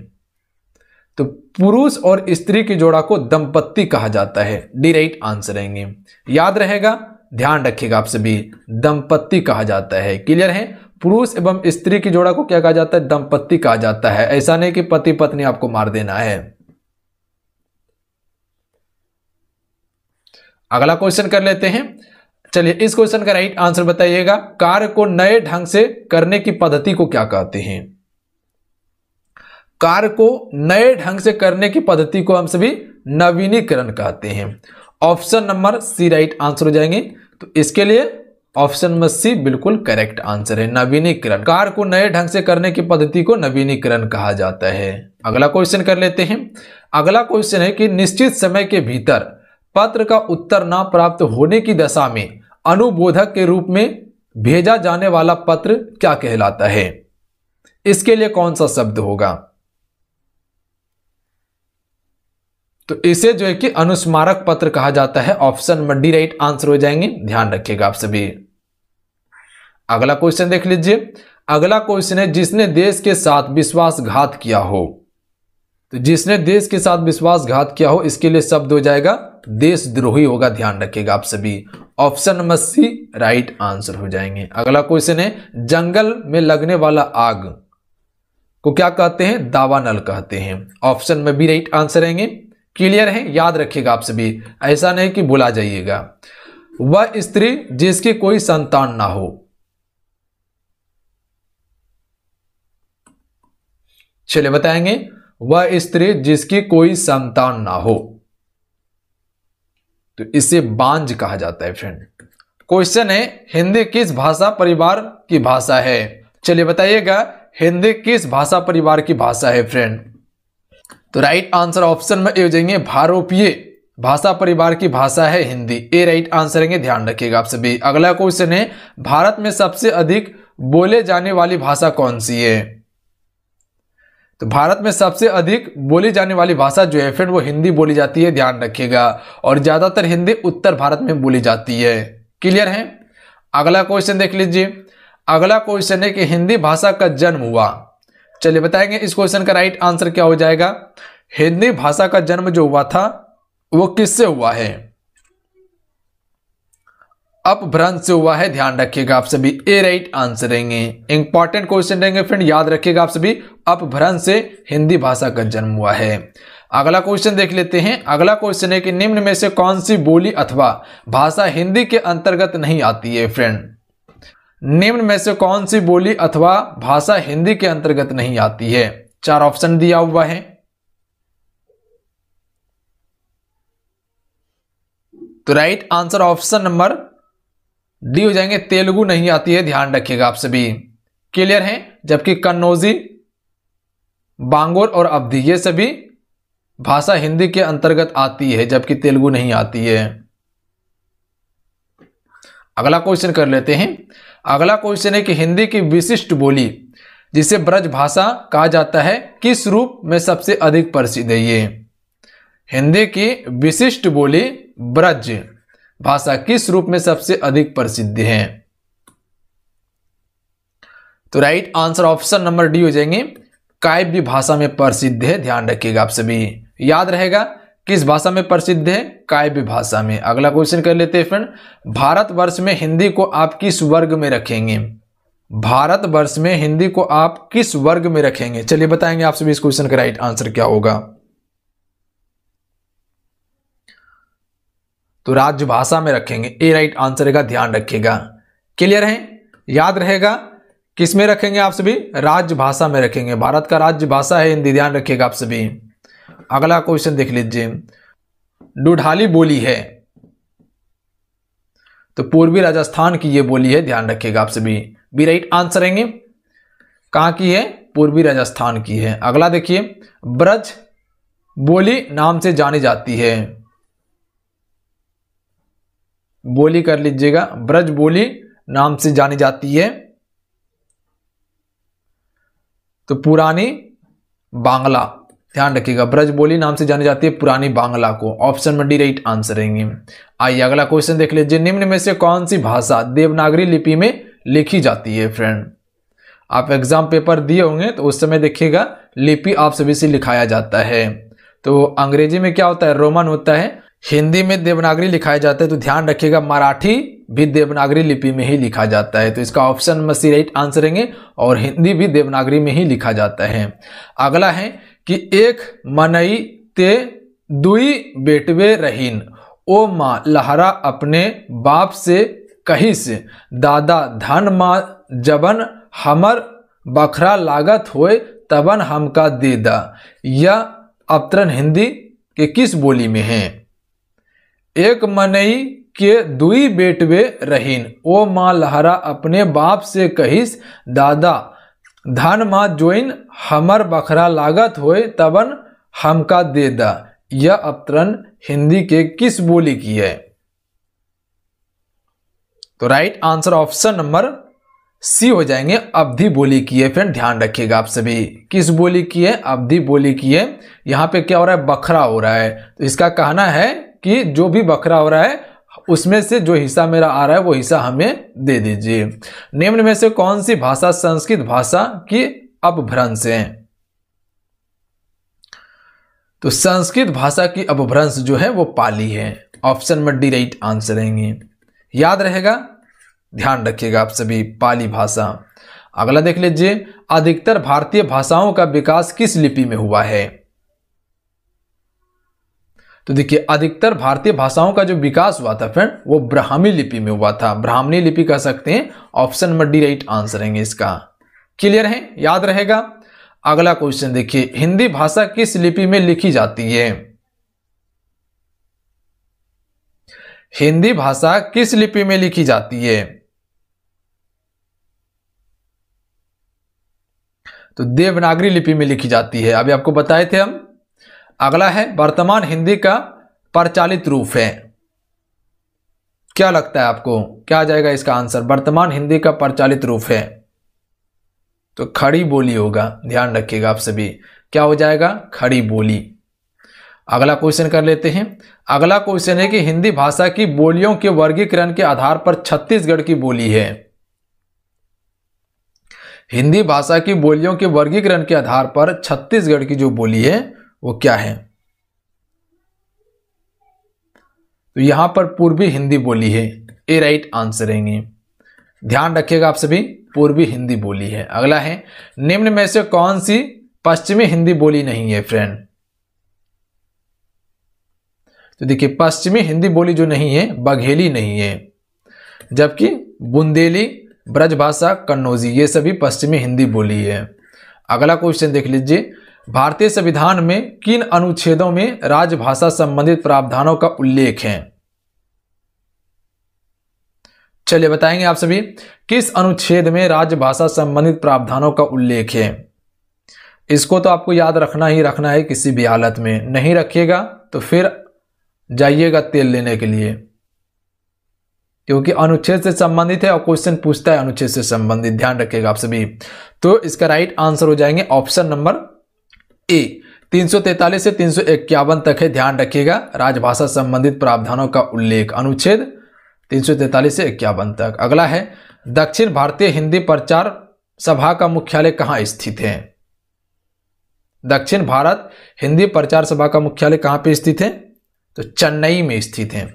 तो पुरुष और स्त्री की जोड़ा को दंपत्ति कहा जाता है, डी राइट आंसर रहेंगे। याद रहेगा, ध्यान रखिएगा आप सभी, दंपत्ति कहा जाता है। क्लियर है? पुरुष एवं स्त्री की जोड़ा को क्या कहा जाता है? दंपत्ति कहा जाता है। ऐसा नहीं कि पति पत्नी आपको मार देना है। अगला क्वेश्चन कर लेते हैं। चलिए इस क्वेश्चन का राइट आंसर बताइएगा। कार्य को नए ढंग से करने की पद्धति को क्या कहते हैं? कार्य को नए ढंग से करने की पद्धति को हम सभी नवीनीकरण कहते हैं। Option number C right answer हो जाएंगे। तो इसके लिए ऑप्शन नंबर सी बिल्कुल करेक्ट आंसर है, नवीनीकरण। कार्य को नए ढंग से करने की पद्धति को नवीनीकरण कहा जाता है। अगला क्वेश्चन कर लेते हैं। अगला क्वेश्चन है कि निश्चित समय के भीतर पत्र का उत्तर न प्राप्त होने की दशा में अनुबोधक के रूप में भेजा जाने वाला पत्र क्या कहलाता है? इसके लिए कौन सा शब्द होगा? तो इसे जो है कि अनुस्मारक पत्र कहा जाता है। Option number D right answer हो जाएंगे, ध्यान रखिएगा आप सभी। अगला क्वेश्चन देख लीजिए। अगला क्वेश्चन है जिसने देश के साथ विश्वासघात किया हो। तो जिसने देश के साथ विश्वासघात किया हो, इसके लिए शब्द हो जाएगा देशद्रोही होगा, ध्यान रखिएगा आप सभी। Option number C right answer हो जाएंगे। अगला क्वेश्चन है जंगल में लगने वाला आग को क्या कहते हैं? दावानल कहते हैं। ऑप्शन में बी राइट आंसर रहेंगे। क्लियर है, याद रखिएगा आप सभी, ऐसा नहीं कि भुला जाइएगा। वह स्त्री जिसकी कोई संतान ना हो। चलिए बताएंगे, वह स्त्री जिसकी कोई संतान ना हो, तो इसे बांझ कहा जाता है फ्रेंड। क्वेश्चन है हिंदी किस भाषा परिवार की भाषा है? चलिए बताइएगा, हिंदी किस भाषा परिवार की भाषा है फ्रेंड? तो राइट आंसर ऑप्शन में ए हो जाएंगे, भारोपीय भाषा परिवार की भाषा है हिंदी। ए राइट आंसर है, ध्यान रखिएगा आप सभी। अगला क्वेश्चन है भारत में सबसे अधिक बोले जाने वाली भाषा कौन सी है? तो भारत में सबसे अधिक बोली जाने वाली भाषा जो है फ्रेंड वो हिंदी बोली जाती है, ध्यान रखिएगा। और ज्यादातर हिंदी उत्तर भारत में बोली जाती है। क्लियर है। अगला क्वेश्चन देख लीजिए। अगला क्वेश्चन है कि हिंदी भाषा का जन्म हुआ। चलिए बताएंगे इस क्वेश्चन का राइट आंसर क्या हो जाएगा। हिंदी भाषा का जन्म जो हुआ था वो किससे हुआ है? अपभ्रंश से हुआ है, ध्यान रखिएगा आप सभी। ए राइट आंसर रहेंगे। इंपॉर्टेंट क्वेश्चन रहेंगे फ्रेंड, याद रखिएगा आप सभी। अपभ्रंश से हिंदी भाषा का जन्म हुआ है। अगला क्वेश्चन देख लेते हैं। अगला क्वेश्चन है कि निम्न में से कौन सी बोली अथवा भाषा हिंदी के अंतर्गत नहीं आती है फ्रेंड? निम्न में से कौन सी बोली अथवा भाषा हिंदी के अंतर्गत नहीं आती है? 4 ऑप्शन दिया हुआ है। तो right answer option number D हो जाएंगे, तेलुगु नहीं आती है, ध्यान रखिएगा आप सभी। क्लियर है। जबकि कन्नौजी, बांगोर और अवधी ये सभी भाषा हिंदी के अंतर्गत आती है, जबकि तेलुगु नहीं आती है। अगला क्वेश्चन कर लेते हैं। अगला क्वेश्चन है कि हिंदी की विशिष्ट बोली जिसे ब्रज भाषा कहा जाता है किस रूप में सबसे अधिक प्रसिद्ध है? ये हिंदी की विशिष्ट बोली ब्रज भाषा किस रूप में सबसे अधिक प्रसिद्ध है? तो right answer option number D हो जाएंगे, काव्य भाषा में प्रसिद्ध है, ध्यान रखिएगा आप सभी। याद रहेगा किस भाषा में प्रसिद्ध है? काव्य भाषा में। अगला क्वेश्चन कर लेते हैं फ्रेंड। भारतवर्ष में हिंदी को आप किस वर्ग में रखेंगे? भारतवर्ष में हिंदी को आप किस वर्ग में रखेंगे? चलिए बताएंगे आप सभी इस क्वेश्चन का राइट आंसर क्या होगा। तो राजभाषा में रखेंगे। ए राइट आंसर रहेगा, ध्यान रखिएगा। क्लियर है, याद रहेगा किस में रखेंगे आप सभी? राजभाषा में रखेंगे। भारत का राजभाषा है हिंदी, ध्यान रखिएगा आप सभी। अगला क्वेश्चन देख लीजिए। डुढाली बोली है, तो पूर्वी राजस्थान की ये बोली है, ध्यान रखिएगा आप सभी। बी राइट आंसर रहेंगे। कहां की है? पूर्वी राजस्थान की है। अगला देखिए, ब्रज बोली नाम से जानी जाती है। बोली कर लीजिएगा, ब्रज बोली नाम से जानी जाती है तो पुरानी बांग्ला, ध्यान रखिएगा। ब्रज बोली नाम से जानी जाती है पुरानी बांग्ला को। ऑप्शन में डी राइट आंसर रहेंगे। आइए अगला क्वेश्चन देख लीजिए। निम्न में से कौन सी भाषा देवनागरी लिपि में लिखी जाती है फ्रेंड? आप एग्जाम पेपर दिए होंगे तो उस समय देखिएगा लिपि आप सभी से लिखाया जाता है। तो अंग्रेजी में क्या होता है? रोमन होता है। हिंदी में देवनागरी लिखाया जाता है, तो ध्यान रखिएगा मराठी भी देवनागरी लिपि में ही लिखा जाता है। तो इसका ऑप्शन में सी राइट आंसर रहेंगे। और हिंदी भी देवनागरी में ही लिखा जाता है। अगला है कि एक मनई ते दुई बेटवे रहीन, ओ माँ लहरा अपने बाप से कहिस, दादा धन माँ जबन हमर बखरा लागत होए तबन हमका दे दा, यह अवतरण हिंदी के किस बोली में है? एक मनई के दुई बेटवे रहीन, ओ माँ लहरा अपने बाप से कहिस दादा, धन माँ जोइन हमर बखरा लागत होए तबन हमका दे दा, यह अवतरण हिंदी के किस बोली की है? तो right answer option number C हो जाएंगे, अवधी बोली की है। फ्रेंड ध्यान रखिएगा आप सभी, किस बोली की है? अवधी बोली की है। यहां पे क्या हो रहा है? बखरा हो रहा है, तो इसका कहना है कि जो भी बखरा हो रहा है उसमें से जो हिस्सा मेरा आ रहा है वो हिस्सा हमें दे दीजिए। निम्न में से कौन सी भाषा संस्कृत भाषा की अपभ्रंश है? तो संस्कृत भाषा की अपभ्रंश जो है वो पाली है। ऑप्शन में डी राइट आंसर रहेंगे। याद रहेगा, ध्यान रखिएगा आप सभी, पाली भाषा। अगला देख लीजिए, अधिकतर भारतीय भाषाओं का विकास किस लिपि में हुआ है? तो देखिए, अधिकतर भारतीय भाषाओं का जो विकास हुआ था फ्रेंड वो ब्राह्मी लिपि में हुआ था, ब्राह्मणी लिपि कह सकते हैं। ऑप्शन में डी राइट आंसर रहेंगे इसका। क्लियर है, याद रहेगा। अगला क्वेश्चन देखिए, हिंदी भाषा किस लिपि में लिखी जाती है? हिंदी भाषा किस लिपि में लिखी जाती है? तो देवनागरी लिपि में लिखी जाती है, अभी आपको बताए थे हम। अगला है, वर्तमान हिंदी का प्रचलित रूप है। क्या लगता है आपको, क्या आ जाएगा इसका आंसर? वर्तमान हिंदी का प्रचलित रूप है तो खड़ी बोली होगा। ध्यान रखिएगा आप सभी, क्या हो जाएगा? खड़ी बोली। अगला क्वेश्चन कर लेते हैं। अगला क्वेश्चन है कि हिंदी भाषा की बोलियों के वर्गीकरण के आधार पर छत्तीसगढ़ की बोली है। हिंदी भाषा की बोलियों के वर्गीकरण के आधार पर छत्तीसगढ़ की जो बोली है वो क्या है? तो यहां पर पूर्वी हिंदी बोली है, ए राइट आंसर रहेंगे। ध्यान रखिएगा आप सभी, पूर्वी हिंदी बोली है। अगला है, निम्न में से कौन सी पश्चिमी हिंदी बोली नहीं है फ्रेंड? तो देखिए, पश्चिमी हिंदी बोली जो नहीं है, बघेली नहीं है, जबकि बुंदेली, ब्रजभाषा, कन्नौजी ये सभी पश्चिमी हिंदी बोली है। अगला क्वेश्चन देख लीजिए, भारतीय संविधान में किन अनुच्छेदों में राजभाषा संबंधित प्रावधानों का उल्लेख है? चलिए बताएंगे आप सभी, किस अनुच्छेद में राजभाषा संबंधित प्रावधानों का उल्लेख है? इसको तो आपको याद रखना ही रखना है, किसी भी हालत में नहीं रखिएगा तो फिर जाइएगा तेल लेने के लिए, क्योंकि अनुच्छेद से संबंधित है और क्वेश्चन पूछता है अनुच्छेद से संबंधित। ध्यान रखिएगा आप सभी। तो इसका राइट आंसर हो जाएंगे ऑप्शन नंबर ए, 343 से 351 तक है। ध्यान रखिएगा, राजभाषा संबंधित प्रावधानों का उल्लेख अनुच्छेद 343 से 51 तक। अगला है, दक्षिण भारतीय हिंदी प्रचार सभा का मुख्यालय कहां स्थित है? दक्षिण भारत हिंदी प्रचार सभा का मुख्यालय कहां पे स्थित है? तो चेन्नई में स्थित है।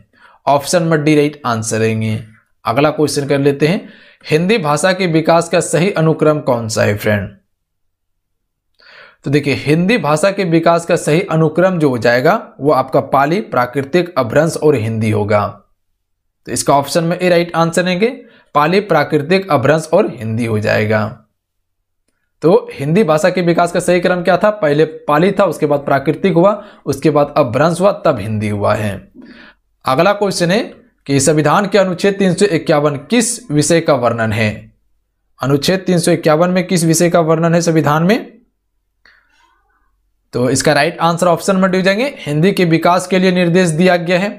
ऑप्शन में डी राइट आंसर रहेंगे। अगला क्वेश्चन कर लेते हैं, हिंदी भाषा के विकास का सही अनुक्रम कौन सा है फ्रेंड? तो देखिए, हिंदी भाषा के विकास का सही अनुक्रम जो हो जाएगा वो आपका पाली, प्राकृतिक, अपभ्रंश और हिंदी होगा। तो इसका ऑप्शन में ए राइट आंसर रहेंगे, पाली, प्राकृतिक, अपभ्रंश और हिंदी हो जाएगा। तो हिंदी भाषा के विकास का सही क्रम क्या था? पहले पाली था, उसके बाद प्राकृतिक हुआ, उसके बाद अपभ्रंश हुआ, तब हिंदी हुआ है। अगला क्वेश्चन है कि संविधान के अनुच्छेद 351 किस विषय का वर्णन है? अनुच्छेद 351 में किस विषय का वर्णन है संविधान में? तो इसका राइट आंसर ऑप्शन में डी जाएंगे, हिंदी के विकास के लिए निर्देश दिया गया है।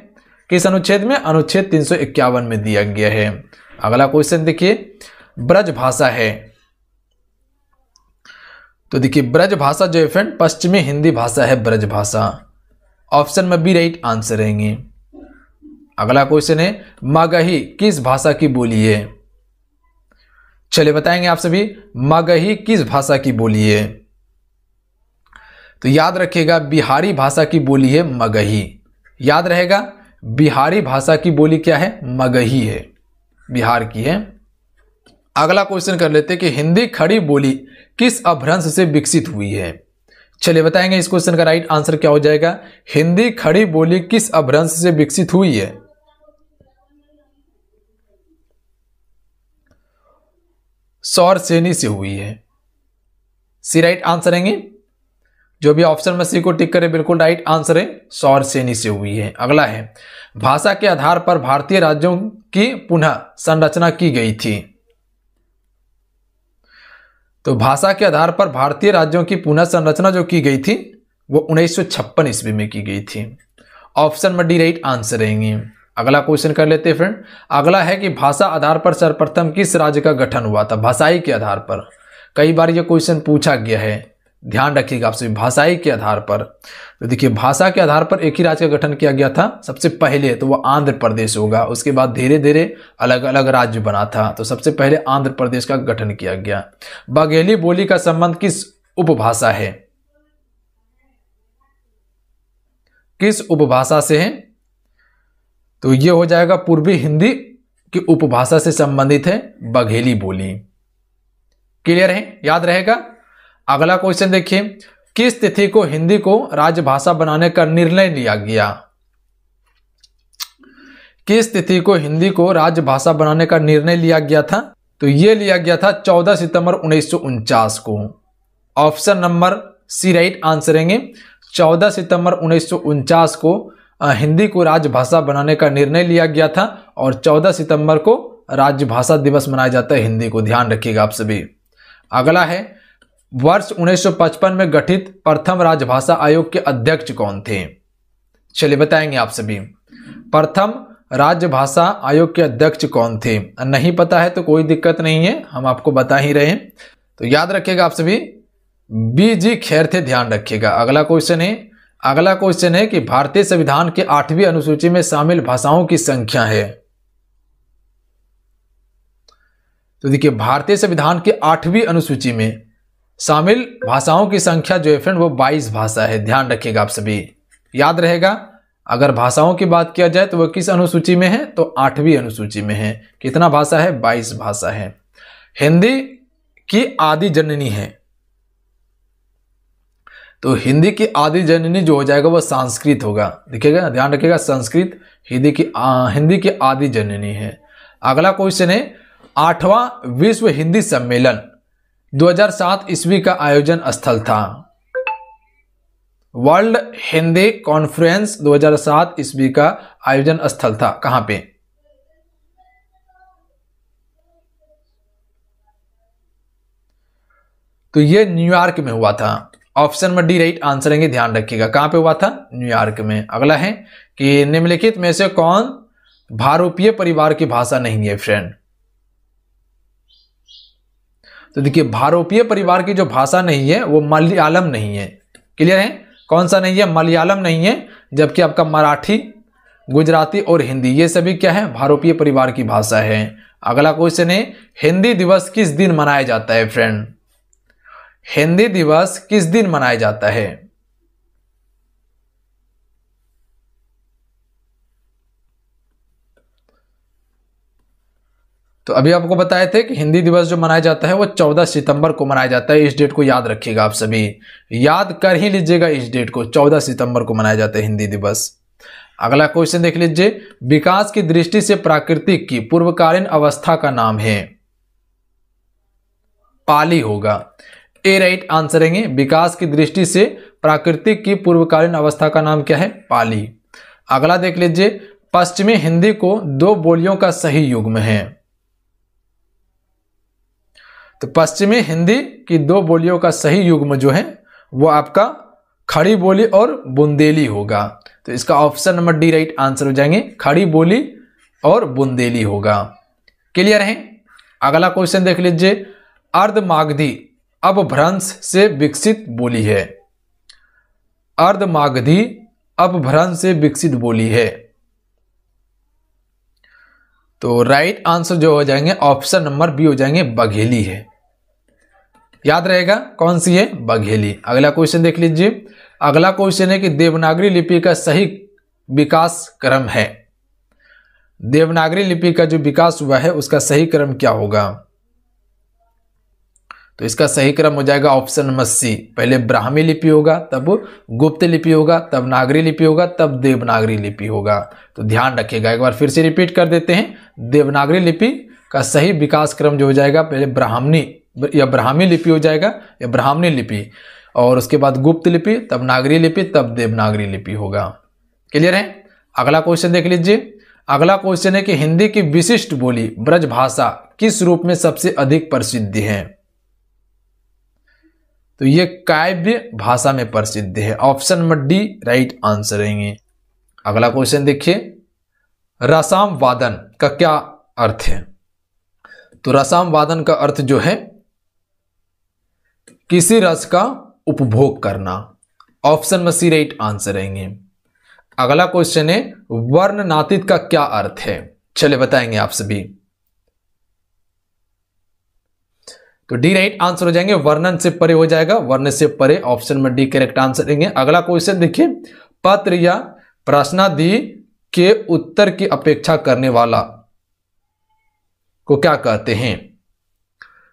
किस अनुच्छेद में? अनुच्छेद 351 में दिया गया है। अगला क्वेश्चन देखिए, ब्रज भाषा है। तो देखिए, ब्रज भाषा जो है फ्रेंड पश्चिमी हिंदी भाषा है, ब्रज भाषा। ऑप्शन में बी राइट आंसर रहेंगे। अगला क्वेश्चन है, मगही किस भाषा की बोली है? चलिए बताएंगे आप सभी, मगही किस भाषा की बोली है? तो याद रखिएगा, बिहारी भाषा की बोली है मगही। याद रहेगा, बिहारी भाषा की बोली क्या है? मगही है, बिहार की है। अगला क्वेश्चन कर लेते हैं कि हिंदी खड़ी बोली किस अपभ्रंश से विकसित हुई है? चलिए बताएंगे इस क्वेश्चन का राइट आंसर क्या हो जाएगा। हिंदी खड़ी बोली किस अपभ्रंश से विकसित हुई है? सौर सेनी से हुई है। सी राइट आंसर रहेंगे। जो भी ऑप्शन में सी को टिक करे बिल्कुल राइट आंसर है, सौर सेनी से हुई है। अगला है भाषा के आधार पर भारतीय राज्यों की पुनः संरचना की गई थी। तो भाषा के आधार पर भारतीय राज्यों की पुनः संरचना जो की गई थी वो 1956 ईस्वी में की गई थी। ऑप्शन में डी राइट आंसर रहेंगे। अगला क्वेश्चन कर लेते हैं फ्रेंड। अगला है कि भाषा आधार पर सर्वप्रथम किस राज्य का गठन हुआ था? भाषाई के आधार पर कई बार ये क्वेश्चन पूछा गया है, ध्यान रखिएगा आपसे। भाषाई के आधार पर तो देखिए भाषा के आधार पर एक ही राज्य का गठन किया गया था सबसे पहले, तो वो आंध्र प्रदेश होगा। उसके बाद धीरे धीरे अलग अलग राज्य बना था, तो सबसे पहले आंध्र प्रदेश का गठन किया गया। बघेली बोली का संबंध किस उपभाषा है? किस उपभाषा से है? तो ये हो जाएगा पूर्वी हिंदी की उपभाषा से संबंधित है बघेली बोली। क्लियर है, याद रहेगा। अगला क्वेश्चन देखिए, किस तिथि को हिंदी को राजभाषा बनाने का निर्णय लिया गया? किस तिथि को हिंदी को राजभाषा बनाने का निर्णय लिया गया था? तो यह लिया गया था 14 सितंबर 1949 को। Option number C right answer रहेंगे। 14 सितंबर 1949 को हिंदी को राजभाषा बनाने का निर्णय लिया गया था और 14 सितंबर को राजभाषा दिवस मनाया जाता है हिंदी को, ध्यान रखिएगा आप सभी। अगला है वर्ष 1955 में गठित प्रथम राजभाषा आयोग के अध्यक्ष कौन थे? चलिए बताएंगे आप सभी। प्रथम राजभाषा आयोग के अध्यक्ष कौन थे? नहीं पता है तो कोई दिक्कत नहीं है, हम आपको बता ही रहे हैं। तो याद रखिएगा आप सभी, बी.जी. खेर थे, ध्यान रखिएगा। अगला क्वेश्चन है कि भारतीय संविधान के 8वीं अनुसूची में शामिल भाषाओं की संख्या है। तो देखिए भारतीय संविधान के 8वीं अनुसूची में शामिल भाषाओं की संख्या जो है फ्रेंड वो 22 भाषा है, ध्यान रखिएगा आप सभी। याद रहेगा, अगर भाषाओं की बात किया जाए तो वह किस अनुसूची में है? तो 8वीं अनुसूची में है। कितना भाषा है? 22 भाषा है। हिंदी की आदि जननी है, तो हिंदी की आदि जननी जो हो जाएगा वो संस्कृत होगा। देखिएगा, ध्यान रखिएगा, संस्कृत हिंदी की आदि जननी है। अगला क्वेश्चन है 8वां विश्व हिंदी सम्मेलन 2007 ईस्वी का आयोजन स्थल था। वर्ल्ड हिंदी कॉन्फ्रेंस 2007 ईस्वी का आयोजन स्थल था कहां पे? तो ये न्यूयॉर्क में हुआ था। ऑप्शन में डी राइट आंसर रहेंगे, ध्यान रखिएगा। कहां पे हुआ था? न्यूयॉर्क में। अगला है कि निम्नलिखित में से कौन भारोपीय परिवार की भाषा नहीं है फ्रेंड? तो देखिए भारोपीय परिवार की जो भाषा नहीं है वो मलयालम नहीं है। क्लियर है? कौन सा नहीं है? मलयालम नहीं है। जबकि आपका मराठी, गुजराती और हिंदी ये सभी क्या है? भारोपीय परिवार की भाषा है। अगला क्वेश्चन है हिंदी दिवस किस दिन मनाया जाता है फ्रेंड? हिंदी दिवस किस दिन मनाया जाता है? तो अभी आपको बताए थे कि हिंदी दिवस जो मनाया जाता है वो 14 सितंबर को मनाया जाता है। इस डेट को याद रखिएगा आप सभी, याद कर ही लीजिएगा इस डेट को, 14 सितंबर को मनाया जाता है हिंदी दिवस। अगला क्वेश्चन देख लीजिए, विकास की दृष्टि से प्राकृतिक की पूर्वकालीन अवस्था का नाम है? पाली होगा। ए राइट आंसर रहेंगे। विकास की दृष्टि से प्राकृतिक की पूर्वकालीन अवस्था का नाम क्या है? पाली। अगला देख लीजिए, पश्चिमी हिंदी को 2 बोलियों का सही युग्म है। तो पश्चिमी हिंदी की 2 बोलियों का सही युग्म जो है वो आपका खड़ी बोली और बुंदेली होगा। तो इसका option number D right answer हो जाएंगे, खड़ी बोली और बुंदेली होगा। क्लियर है? अगला क्वेश्चन देख लीजिए, अर्धमागधी अपभ्रंश से विकसित बोली है। अर्धमागधी अपभ्रंश से विकसित बोली है। तो राइट आंसर जो हो जाएंगे ऑप्शन नंबर बी हो जाएंगे, बघेली है। याद रहेगा कौन सी है? बघेली। अगला क्वेश्चन देख लीजिए, अगला क्वेश्चन है कि देवनागरी लिपि का सही विकास क्रम है। देवनागरी लिपि का जो विकास हुआ है उसका सही क्रम क्या होगा? तो इसका सही क्रम हो जाएगा ऑप्शन नंबर सी, पहले ब्राह्मी लिपि होगा, तब गुप्त लिपि होगा, तब नागरी लिपि होगा, तब देवनागरी लिपि होगा। तो ध्यान रखिएगा, एक बार फिर से रिपीट कर देते हैं। देवनागरी लिपि का सही विकास क्रम जो हो जाएगा, पहले ब्राह्मणी या ब्राह्मी लिपि हो जाएगा या ब्राह्मणी लिपि, और उसके बाद गुप्त लिपि, तब नागरी लिपि, तब देवनागरी लिपि होगा। क्लियर है? अगला क्वेश्चन देख लीजिए। अगला क्वेश्चन है कि हिंदी की विशिष्ट बोली ब्रज भाषा किस रूप में सबसे अधिक प्रसिद्ध है? तो ये काव्य भाषा में प्रसिद्ध है। Option number D right answer रहेंगे। अगला क्वेश्चन देखिए, रसाम वादन का क्या अर्थ है? तो रसाम वादन का अर्थ जो है किसी रस का उपभोग करना। ऑप्शन में सी राइट आंसर रहेंगे। अगला क्वेश्चन है, वर्णनातीत का क्या अर्थ है? चलिए बताएंगे आप सभी। तो डी राइट आंसर हो जाएंगे, वर्णन से परे हो जाएगा, वर्ण से परे। ऑप्शन में डी करेक्ट आंसर देंगे। अगला क्वेश्चन देखिए, पत्र या प्रश्नादि के उत्तर की अपेक्षा करने वाला को क्या कहते हैं?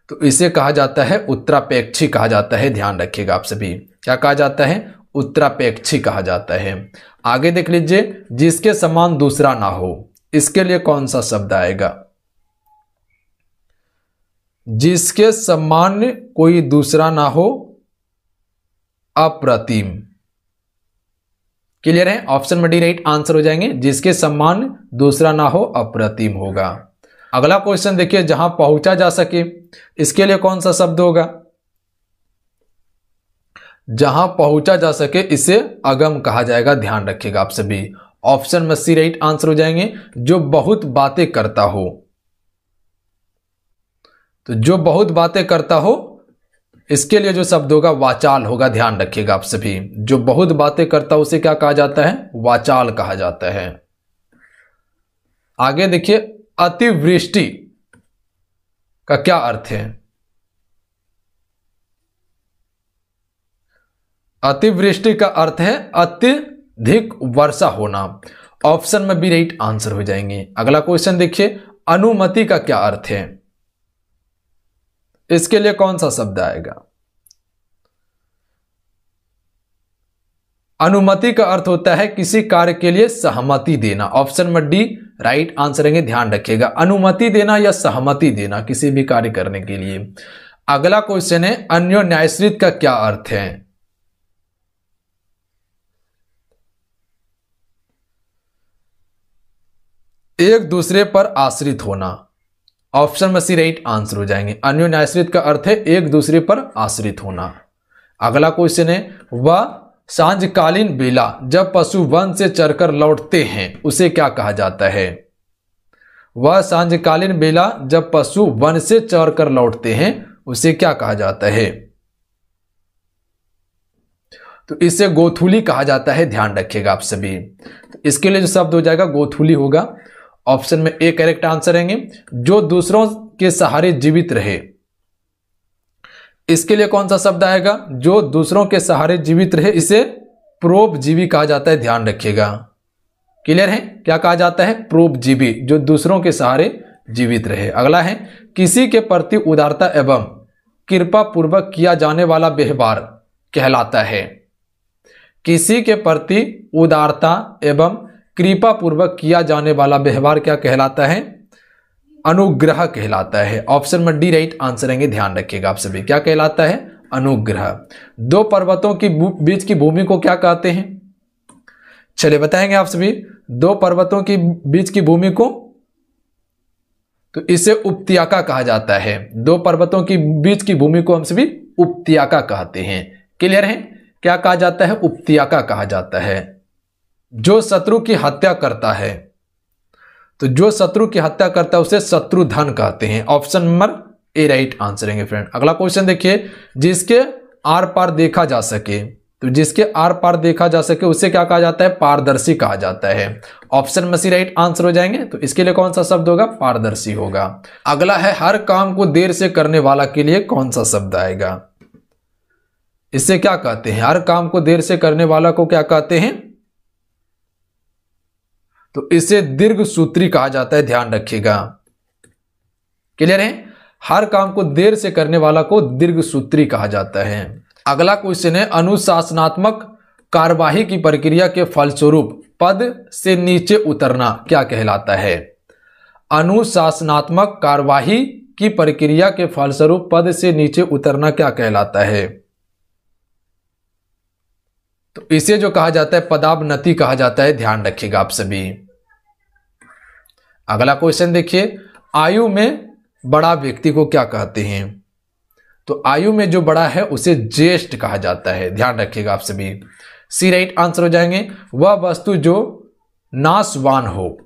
तो इसे कहा जाता है उत्तरापेक्षी कहा जाता है। ध्यान रखिएगा आप सभी, क्या कहा जाता है? उत्तरापेक्षी कहा जाता है। आगे देख लीजिए, जिसके समान दूसरा ना हो, इसके लिए कौन सा शब्द आएगा? जिसके समान कोई दूसरा ना हो, अप्रतिम। क्लियर है? ऑप्शन में डी राइट आंसर हो जाएंगे, जिसके समान दूसरा ना हो, अप्रतिम होगा। अगला क्वेश्चन देखिए, जहां पहुंचा जा सके, इसके लिए कौन सा शब्द होगा? जहां पहुंचा जा सके इसे अगम कहा जाएगा। ध्यान रखिएगा आप सभी। ऑप्शन में सी राइट आंसर हो जाएंगे, जो बहुत बातें करता हो। तो जो बहुत बातें करता हो, इसके लिए जो शब्द होगा वाचाल होगा। ध्यान रखिएगा आप सभी, जो बहुत बातें करता हो उसे क्या कहा जाता है? वाचाल कहा जाता है। आगे देखिए, अतिवृष्टि का क्या अर्थ है? अतिवृष्टि का अर्थ है अत्यधिक वर्षा होना। ऑप्शन में बी राइट आंसर हो जाएंगे। अगला क्वेश्चन देखिए, अनुमति का क्या अर्थ है? इसके लिए कौन सा शब्द आएगा? अनुमति का अर्थ होता है किसी कार्य के लिए सहमति देना। ऑप्शन में डी राइट आंसर है। ध्यान रखिएगा, अनुमति देना या सहमति देना किसी भी कार्य करने के लिए। अगला क्वेश्चन है, अन्योन्याश्रित का क्या अर्थ है? एक दूसरे पर आश्रित होना। ऑप्शन में सी राइट आंसर हो जाएंगे। अन्योन्याश्रित का अर्थ है एक दूसरे पर आश्रित होना। अगला क्वेश्चन है, वह सांझकालीन बेला जब पशु वन से चरकर लौटते हैं उसे क्या कहा जाता है? वह सांझकालीन बेला जब पशु वन से चरकर लौटते हैं उसे क्या कहा जाता है? तो इसे गोथुली कहा जाता है। ध्यान रखिएगा आप सभी। तो इसके लिए जो शब्द हो जाएगा गोथुली होगा। ऑप्शन में ए करेक्ट आंसर रहेंगे। जो दूसरों के सहारे जीवित रहे, इसके लिए कौन सा शब्द आएगा? जो दूसरों के सहारे जीवित रहे, इसे परोपजीवी कहा जाता है। ध्यान रखिएगा। क्लियर है? क्या कहा जाता है? परोपजीवी, जो दूसरों के सहारे जीवित रहे। अगला है, किसी के प्रति उदारता एवं कृपा पूर्वक किया जाने वाला व्यवहार कहलाता है। किसी के प्रति उदारता एवं कृपा पूर्वक किया जाने वाला व्यवहार क्या कहलाता है? अनुग्रह कहलाता है। ऑप्शन में डी राइट आंसर रहेंगे। ध्यान रखिएगा आप सभी, क्या कहलाता है? अनुग्रह। दो पर्वतों के बीच की भूमि को क्या कहते हैं? चलिए बताएंगे आप सभी। दो पर्वतों के बीच की भूमि को, तो इसे उपत्यका कहा जाता है। दो पर्वतों के बीच की भूमि को हम सभी उपत्यका कहते हैं। क्लियर है? क्या कहा जाता है? उपत्यका कहा जाता है। जो शत्रु की हत्या करता है, तो जो शत्रु की हत्या करता है उसे शत्रुधन कहते हैं। Option number A right answer है फ्रेंड। अगला क्वेश्चन देखिए, जिसके आर पार देखा जा सके, तो जिसके आर पार देखा जा सके उसे क्या कहा जाता है? पारदर्शी कहा जाता है। ऑप्शन में सी राइट आंसर हो जाएंगे। तो इसके लिए कौन सा शब्द होगा? पारदर्शी होगा। अगला है, हर काम को देर से करने वाला के लिए कौन सा शब्द आएगा? इसे क्या कहते हैं? हर काम को देर से करने वाला को क्या कहते हैं? तो इसे दीर्घ सूत्री कहा जाता है। ध्यान रखिएगा। क्लियर है? हर काम को देर से करने वाला को दीर्घ सूत्री कहा जाता है। अगला क्वेश्चन है, अनुशासनात्मक कार्यवाही की प्रक्रिया के फलस्वरूप पद से नीचे उतरना क्या कहलाता है? अनुशासनात्मक कार्यवाही की प्रक्रिया के फलस्वरूप पद से नीचे उतरना क्या कहलाता है? तो इसे जो कहा जाता है पदावनति कहा जाता है, ध्यान रखिएगा आप सभी। अगला क्वेश्चन देखिए, आयु में बड़ा व्यक्ति को क्या कहते हैं? तो आयु में जो बड़ा है उसे ज्येष्ठ कहा जाता है, ध्यान रखिएगा आप सभी। सी राइट आंसर हो जाएंगे। वह वस्तु जो नाशवान हो,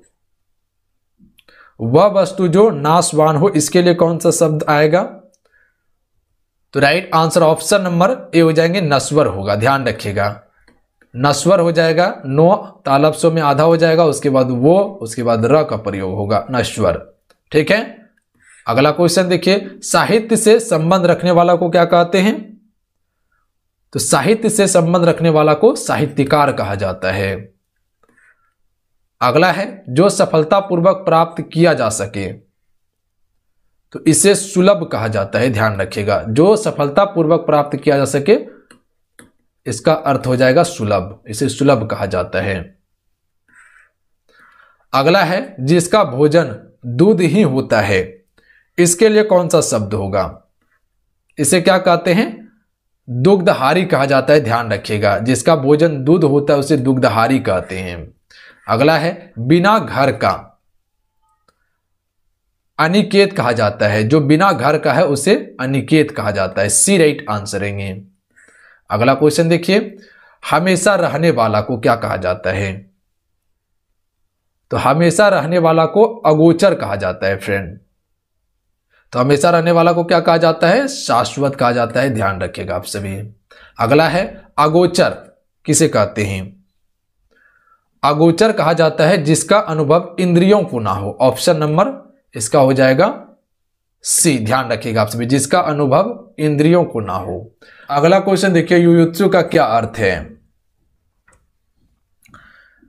वह वस्तु जो नाशवान हो, इसके लिए कौन सा शब्द आएगा? तो राइट आंसर ऑप्शन नंबर ए हो जाएंगे, नश्वर होगा, ध्यान रखिएगा। नश्वर हो जाएगा, नो तालब्सों में आधा हो जाएगा, उसके बाद वो, उसके बाद र का प्रयोग होगा, नश्वर। ठीक है। अगला क्वेश्चन देखिए, साहित्य से संबंध रखने वाला को क्या कहते हैं? तो साहित्य से संबंध रखने वाला को साहित्यकार कहा जाता है। अगला है, जो सफलतापूर्वक प्राप्त किया जा सके, तो इसे सुलभ कहा जाता है, ध्यान रखिएगा। जो सफलतापूर्वक प्राप्त किया जा सके, इसका अर्थ हो जाएगा सुलभ, इसे सुलभ कहा जाता है। अगला है, जिसका भोजन दूध ही होता है, इसके लिए कौन सा शब्द होगा? इसे क्या कहते हैं? दुग्धहारी कहा जाता है, ध्यान रखिएगा। जिसका भोजन दूध होता है उसे दुग्धहारी कहते हैं। अगला है, बिना घर का अनिकेत कहा जाता है, जो बिना घर का है उसे अनिकेत कहा जाता है। सी राइट आंसर है। अगला क्वेश्चन देखिए, हमेशा रहने वाला को क्या कहा जाता है? तो हमेशा रहने वाला को अगोचर कहा जाता है फ्रेंड। तो हमेशा रहने वाला को क्या कहा जाता है? शाश्वत कहा जाता है, ध्यान रखिएगा आप सभी। अगला है, अगोचर किसे कहते हैं? अगोचर कहा जाता है जिसका अनुभव इंद्रियों को ना हो। ऑप्शन नंबर इसका हो जाएगा सी, ध्यान रखिएगा आप सभी, जिसका अनुभव इंद्रियों को ना हो। अगला क्वेश्चन देखिए, युयुत्सु का क्या अर्थ है?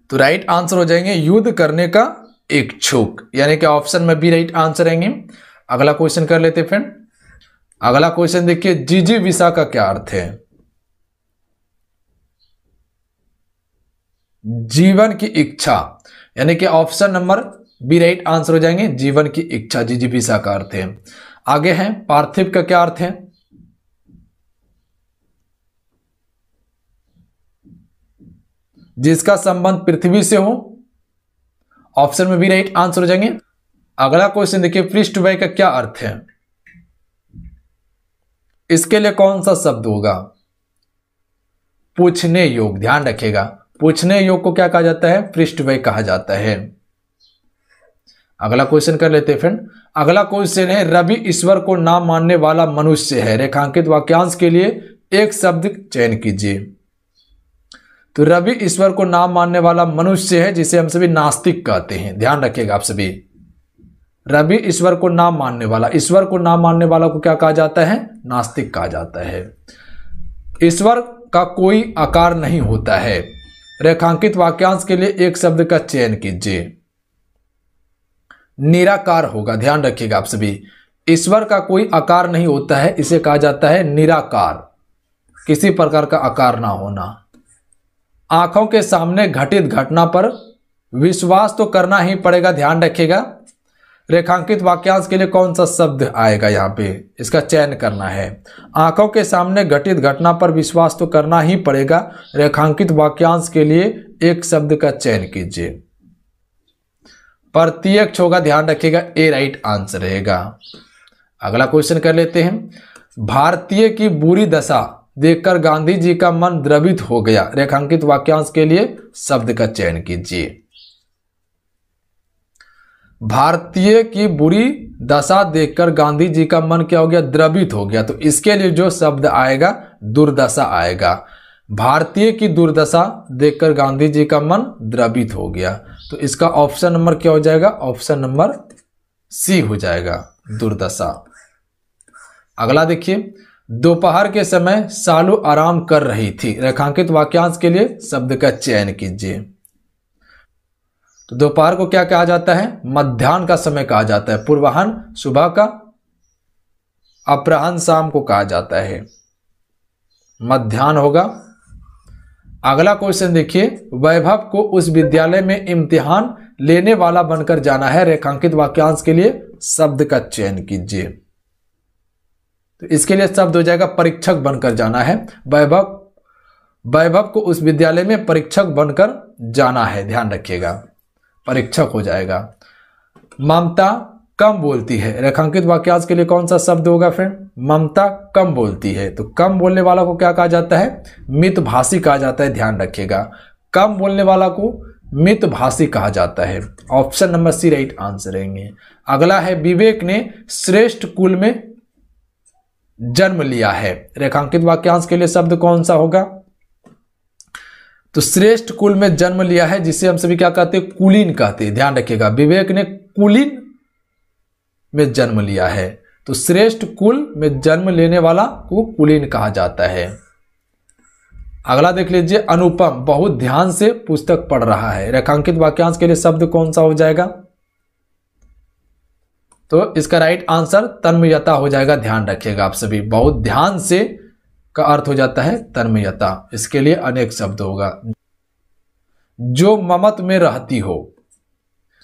तो राइट आंसर हो जाएंगे युद्ध करने का इच्छुक, यानी कि ऑप्शन में बी राइट आंसर रहेंगे। अगला क्वेश्चन कर लेते फ्रेंड। अगला क्वेश्चन देखिए, जिजीविषा का क्या अर्थ है? जीवन की इच्छा, यानी कि option number B right answer हो जाएंगे, जीवन की इच्छा, जिजीविषा का अर्थ है। आगे है, पार्थिव का क्या अर्थ है? जिसका संबंध पृथ्वी से हो। ऑप्शन में बी राइट आंसर हो जाएंगे। अगला क्वेश्चन देखिए, पृष्ठवय का क्या अर्थ है? इसके लिए कौन सा शब्द होगा? पूछने योग्य, ध्यान रखिएगा। पूछने योग्य को क्या कहा जाता है? पृष्ठवय कहा जाता है। अगला क्वेश्चन कर लेते हैं फ्रेंड। अगला क्वेश्चन है, रवि ईश्वर को ना मानने वाला मनुष्य है, रेखांकित वाक्यांश के लिए एक शब्द चयन कीजिए। तो रवि ईश्वर को ना मानने वाला मनुष्य है, जिसे हम सभी नास्तिक कहते हैं, ध्यान रखिएगा आप सभी। रवि ईश्वर को ना मानने वाला, ईश्वर को ना मानने वाला को क्या कहा जाता है? नास्तिक कहा जाता है। ईश्वर का कोई आकार नहीं होता है, रेखांकित वाक्यांश के लिए एक शब्द का चयन कीजिए। निराकार होगा, ध्यान रखिएगा आप सभी। ईश्वर का कोई आकार नहीं होता है, इसे कहा जाता है निराकार, किसी प्रकार का आकार ना होना। आंखों के सामने घटित घटना पर विश्वास तो करना ही पड़ेगा, ध्यान रखिएगा। रेखांकित वाक्यांश के लिए कौन सा शब्द आएगा? यहाँ पे इसका चयन करना है। आंखों के सामने घटित घटना पर विश्वास तो करना ही पड़ेगा, रेखांकित वाक्यांश के लिए एक शब्द का चयन कीजिए। प्रत्यक्ष होगा, ध्यान रखिएगा, ए राइट आंसर रहेगा। अगला क्वेश्चन कर लेते हैं। भारतीय की बुरी दशा देखकर गांधी जी का मन द्रवित हो गया, रेखांकित वाक्यांश के लिए शब्द का चयन कीजिए। भारतीय की बुरी दशा देखकर गांधी जी का मन क्या हो गया? द्रवित हो गया। तो इसके लिए जो शब्द आएगा दुर्दशा आएगा। भारतीय की दुर्दशा देखकर गांधी जी का मन द्रवित हो गया, तो इसका ऑप्शन नंबर क्या हो जाएगा? ऑप्शन नंबर सी हो जाएगा, दुर्दशा। अगला देखिए, दोपहर के समय सालू आराम कर रही थी, रेखांकित वाक्यांश के लिए शब्द का चयन कीजिए। तो दोपहर को क्या कहा जाता है? मध्याह्न का समय कहा जाता है। पूर्वाह्न सुबह का, अपराह्न शाम को कहा जाता है, मध्याह्न होगा। अगला क्वेश्चन देखिए, वैभव को उस विद्यालय में इम्तिहान लेने वाला बनकर जाना है, रेखांकित वाक्यांश के लिए शब्द का चयन कीजिए। तो इसके लिए शब्द हो जाएगा परीक्षक बनकर जाना है। वैभव को उस विद्यालय में परीक्षक बनकर जाना है, ध्यान रखिएगा, परीक्षक हो जाएगा। ममता कम बोलती है, रेखांकित वाक्यांश के लिए कौन सा शब्द होगा फ्रेंड? ममता कम बोलती है। तो कम बोलने वाला को क्या कहा जाता है? मितभाषी कहा जाता है, ध्यान रखिएगा। कम बोलने वाला को मितभाषी कहा जाता है। Option number C right answer रहेंगे। अगला है विवेक ने श्रेष्ठ कुल में जन्म लिया है, रेखांकित वाक्यांश के लिए शब्द कौन सा होगा? तो श्रेष्ठ कुल में जन्म लिया है, जिसे हम सभी क्या कहते हैं? कुलीन कहते हैं, ध्यान रखिएगा। विवेक ने कुलीन में जन्म लिया है, तो श्रेष्ठ कुल में जन्म लेने वाला को कुलीन कहा जाता है। अगला देख लीजिए, अनुपम बहुत ध्यान से पुस्तक पढ़ रहा है, रेखांकित वाक्यांश के लिए शब्द कौन सा हो जाएगा? तो इसका राइट आंसर तन्मयता हो जाएगा, ध्यान रखिएगा आप सभी। बहुत ध्यान से का अर्थ हो जाता है तन्मयता, इसके लिए अनेक शब्द होगा। जो ममत में रहती हो,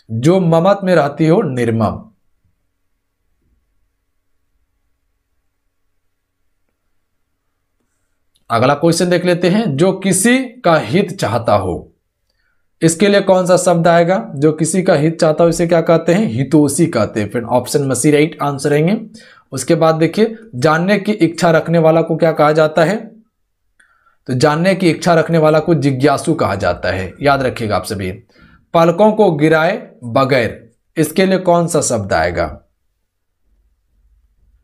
जो ममत में रहती हो, निर्मम। अगला क्वेश्चन देख लेते हैं, जो किसी का हित चाहता हो, इसके लिए कौन सा शब्द आएगा? जो किसी का हित चाहता हो, इसे क्या कहते हैं? हितोषी कहते हैं। फिर ऑप्शन में सी राइट आंसर रहेंगे। उसके बाद देखिए, जानने की इच्छा रखने वाला को क्या कहा जाता है? तो जानने की इच्छा रखने वाला को जिज्ञासु कहा जाता है, याद रखिएगा आप सभी। पलकों को गिराए बगैर, इसके लिए कौन सा शब्द आएगा?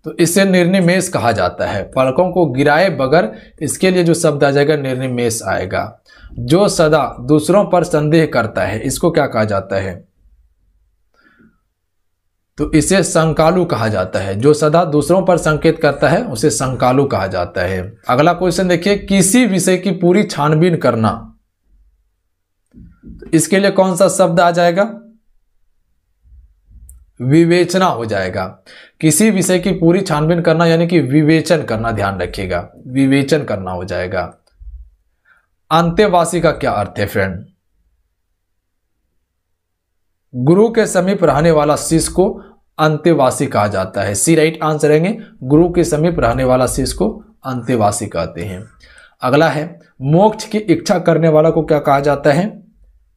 तो इसे निर्निमेष कहा जाता है। पलकों को गिराए बगैर, इसके लिए जो शब्द आ जाएगा निर्निमेष आएगा। जो सदा दूसरों पर संदेह करता है, इसको क्या कहा जाता है? तो इसे संकालु कहा जाता है। जो सदा दूसरों पर संकेत करता है, उसे संकालु कहा जाता है। अगला क्वेश्चन देखिए, किसी विषय की पूरी छानबीन करना, तो इसके लिए कौन सा शब्द आ जाएगा? विवेचना हो जाएगा। किसी विषय की पूरी छानबीन करना यानी कि विवेचन करना, ध्यान रखिएगा, विवेचन करना हो जाएगा। अंतेवासी का क्या अर्थ है फ्रेंड? गुरु के समीप रहने वाला शिष्य को अंतेवासी कहा जाता है। सी राइट आंसर रहेंगे। गुरु के समीप रहने वाला शिष्य को अंतेवासी कहते हैं। अगला है, मोक्ष की इच्छा करने वाला को क्या कहा जाता है?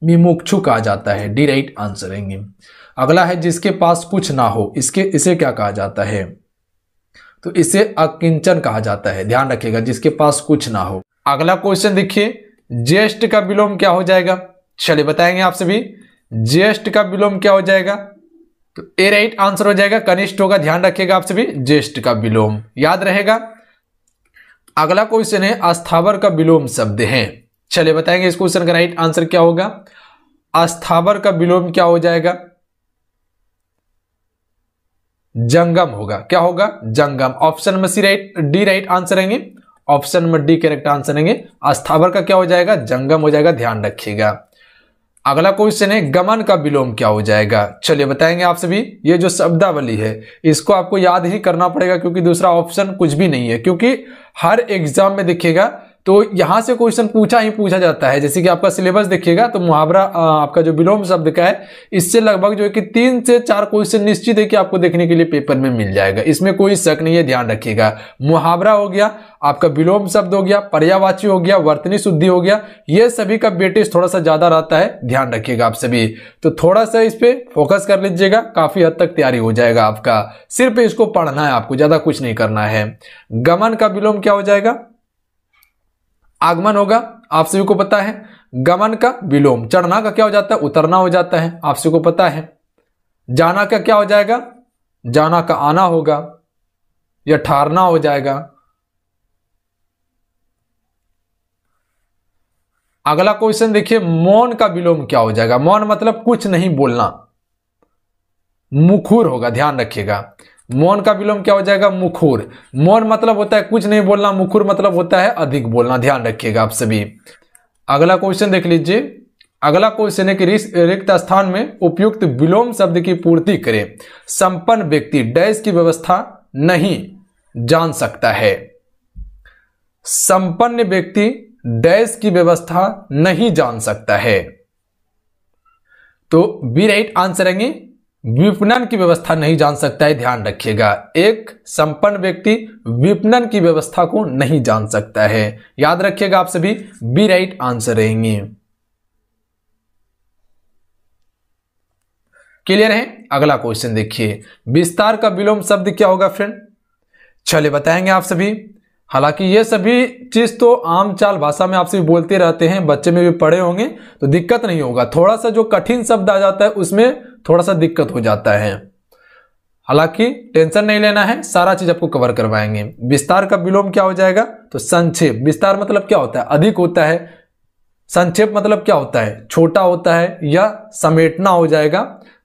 विमुक्षु कहा जाता है। डी राइट आंसर रहेंगे। अगला है, जिसके पास कुछ ना हो, इसे क्या कहा जाता है? तो इसे अकिंचन कहा जाता है, ध्यान रखिएगा, जिसके पास कुछ ना हो। अगला क्वेश्चन देखिए, ज्येष्ठ का विलोम क्या हो जाएगा? चलिए बताएंगे आप सभी। ज्येष्ठ का विलोम क्या हो जाएगा? तो ए राइट आंसर हो जाएगा, कनिष्ठ होगा, ध्यान रखिएगा आप सभी। ज्येष्ठ का विलोम याद रहेगा। अगला क्वेश्चन है, अस्थावर का विलोम शब्द है। चलिए बताएंगे इस क्वेश्चन का राइट आंसर क्या होगा? अस्थावर का विलोम क्या हो जाएगा? जंगम होगा। क्या होगा? जंगम। ऑप्शन में डी राइट आंसर रहेंगे। ऑप्शन में डी करेक्ट आंसर रहेंगे। अस्थावर का क्या हो जाएगा? जंगम हो जाएगा, ध्यान रखिएगा। अगला क्वेश्चन है, गमन का विलोम क्या हो जाएगा? चलिए बताएंगे आप सभी। ये जो शब्दावली है, इसको आपको याद ही करना पड़ेगा, क्योंकि दूसरा ऑप्शन कुछ भी नहीं है। क्योंकि हर एग्जाम में देखिएगा तो यहां से क्वेश्चन पूछा जाता है। जैसे कि आपका सिलेबस देखिएगा तो मुहावरा आपका जो विलोम शब्द का है, इससे लगभग जो है कि 3 से 4 क्वेश्चन निश्चित है कि आपको देखने के लिए पेपर में मिल जाएगा। इसमें कोई शक नहीं है, ध्यान रखिएगा। मुहावरा हो गया, आपका विलोम शब्द हो गया, पर्यायवाची हो गया, वर्तनी शुद्धि हो गया, ये सभी का वेटेज थोड़ा सा ज्यादा रहता है, ध्यान रखिएगा आप सभी। तो थोड़ा सा इस पे फोकस कर लीजिएगा, काफी हद तक तैयारी हो जाएगा आपका। सिर्फ इसको पढ़ना है आपको, ज्यादा कुछ नहीं करना है। गमन का विलोम क्या हो जाएगा? आगमन होगा, आप सभी को पता है। गमन का विलोम, चढ़ना का क्या हो जाता है? उतरना हो जाता है, आप सभी को पता है। जाना का क्या हो जाएगा? जाना का आना होगा या ठहरना हो जाएगा। अगला क्वेश्चन देखिए, मौन का विलोम क्या हो जाएगा? मौन मतलब कुछ नहीं बोलना, मुखुर होगा, ध्यान रखिएगा। मौन का विलोम क्या हो जाएगा? मुखुर। मौन मतलब होता है कुछ नहीं बोलना, मुखुर मतलब होता है अधिक बोलना, ध्यान रखिएगा आप सभी। अगला क्वेश्चन देख लीजिए। अगला क्वेश्चन है कि रिक्त स्थान में उपयुक्त विलोम शब्द की पूर्ति करें। संपन्न व्यक्ति डैश की व्यवस्था नहीं जान सकता है। संपन्न व्यक्ति डैश की व्यवस्था नहीं जान सकता है। तो बी राइट आंसर रहेंगे, विपणन की व्यवस्था नहीं जान सकता है, ध्यान रखिएगा। एक संपन्न व्यक्ति विपणन की व्यवस्था को नहीं जान सकता है। याद रखिएगा आप सभी, बी राइट आंसर रहेंगे। क्लियर है? अगला क्वेश्चन देखिए, विस्तार का विलोम शब्द क्या होगा फ्रेंड? चलिए बताएंगे आप सभी। हालांकि ये सभी चीज तो आम चाल भाषा में आपसे बोलते रहते हैं, बच्चे में भी पढ़े होंगे तो दिक्कत नहीं होगा। थोड़ा सा जो कठिन शब्द आ जाता है उसमें थोड़ा सा दिक्कत हो जाता है। हालांकि टेंशन नहीं लेना है, सारा चीज आपको कवर करवाएंगे। विस्तार का विलोम क्या हो जाएगा? तो संक्षेप। विस्तार मतलब क्या होता है? अधिक होता है। संक्षेप मतलब क्या होता है? छोटा होता है या समेटना हो जाएगा।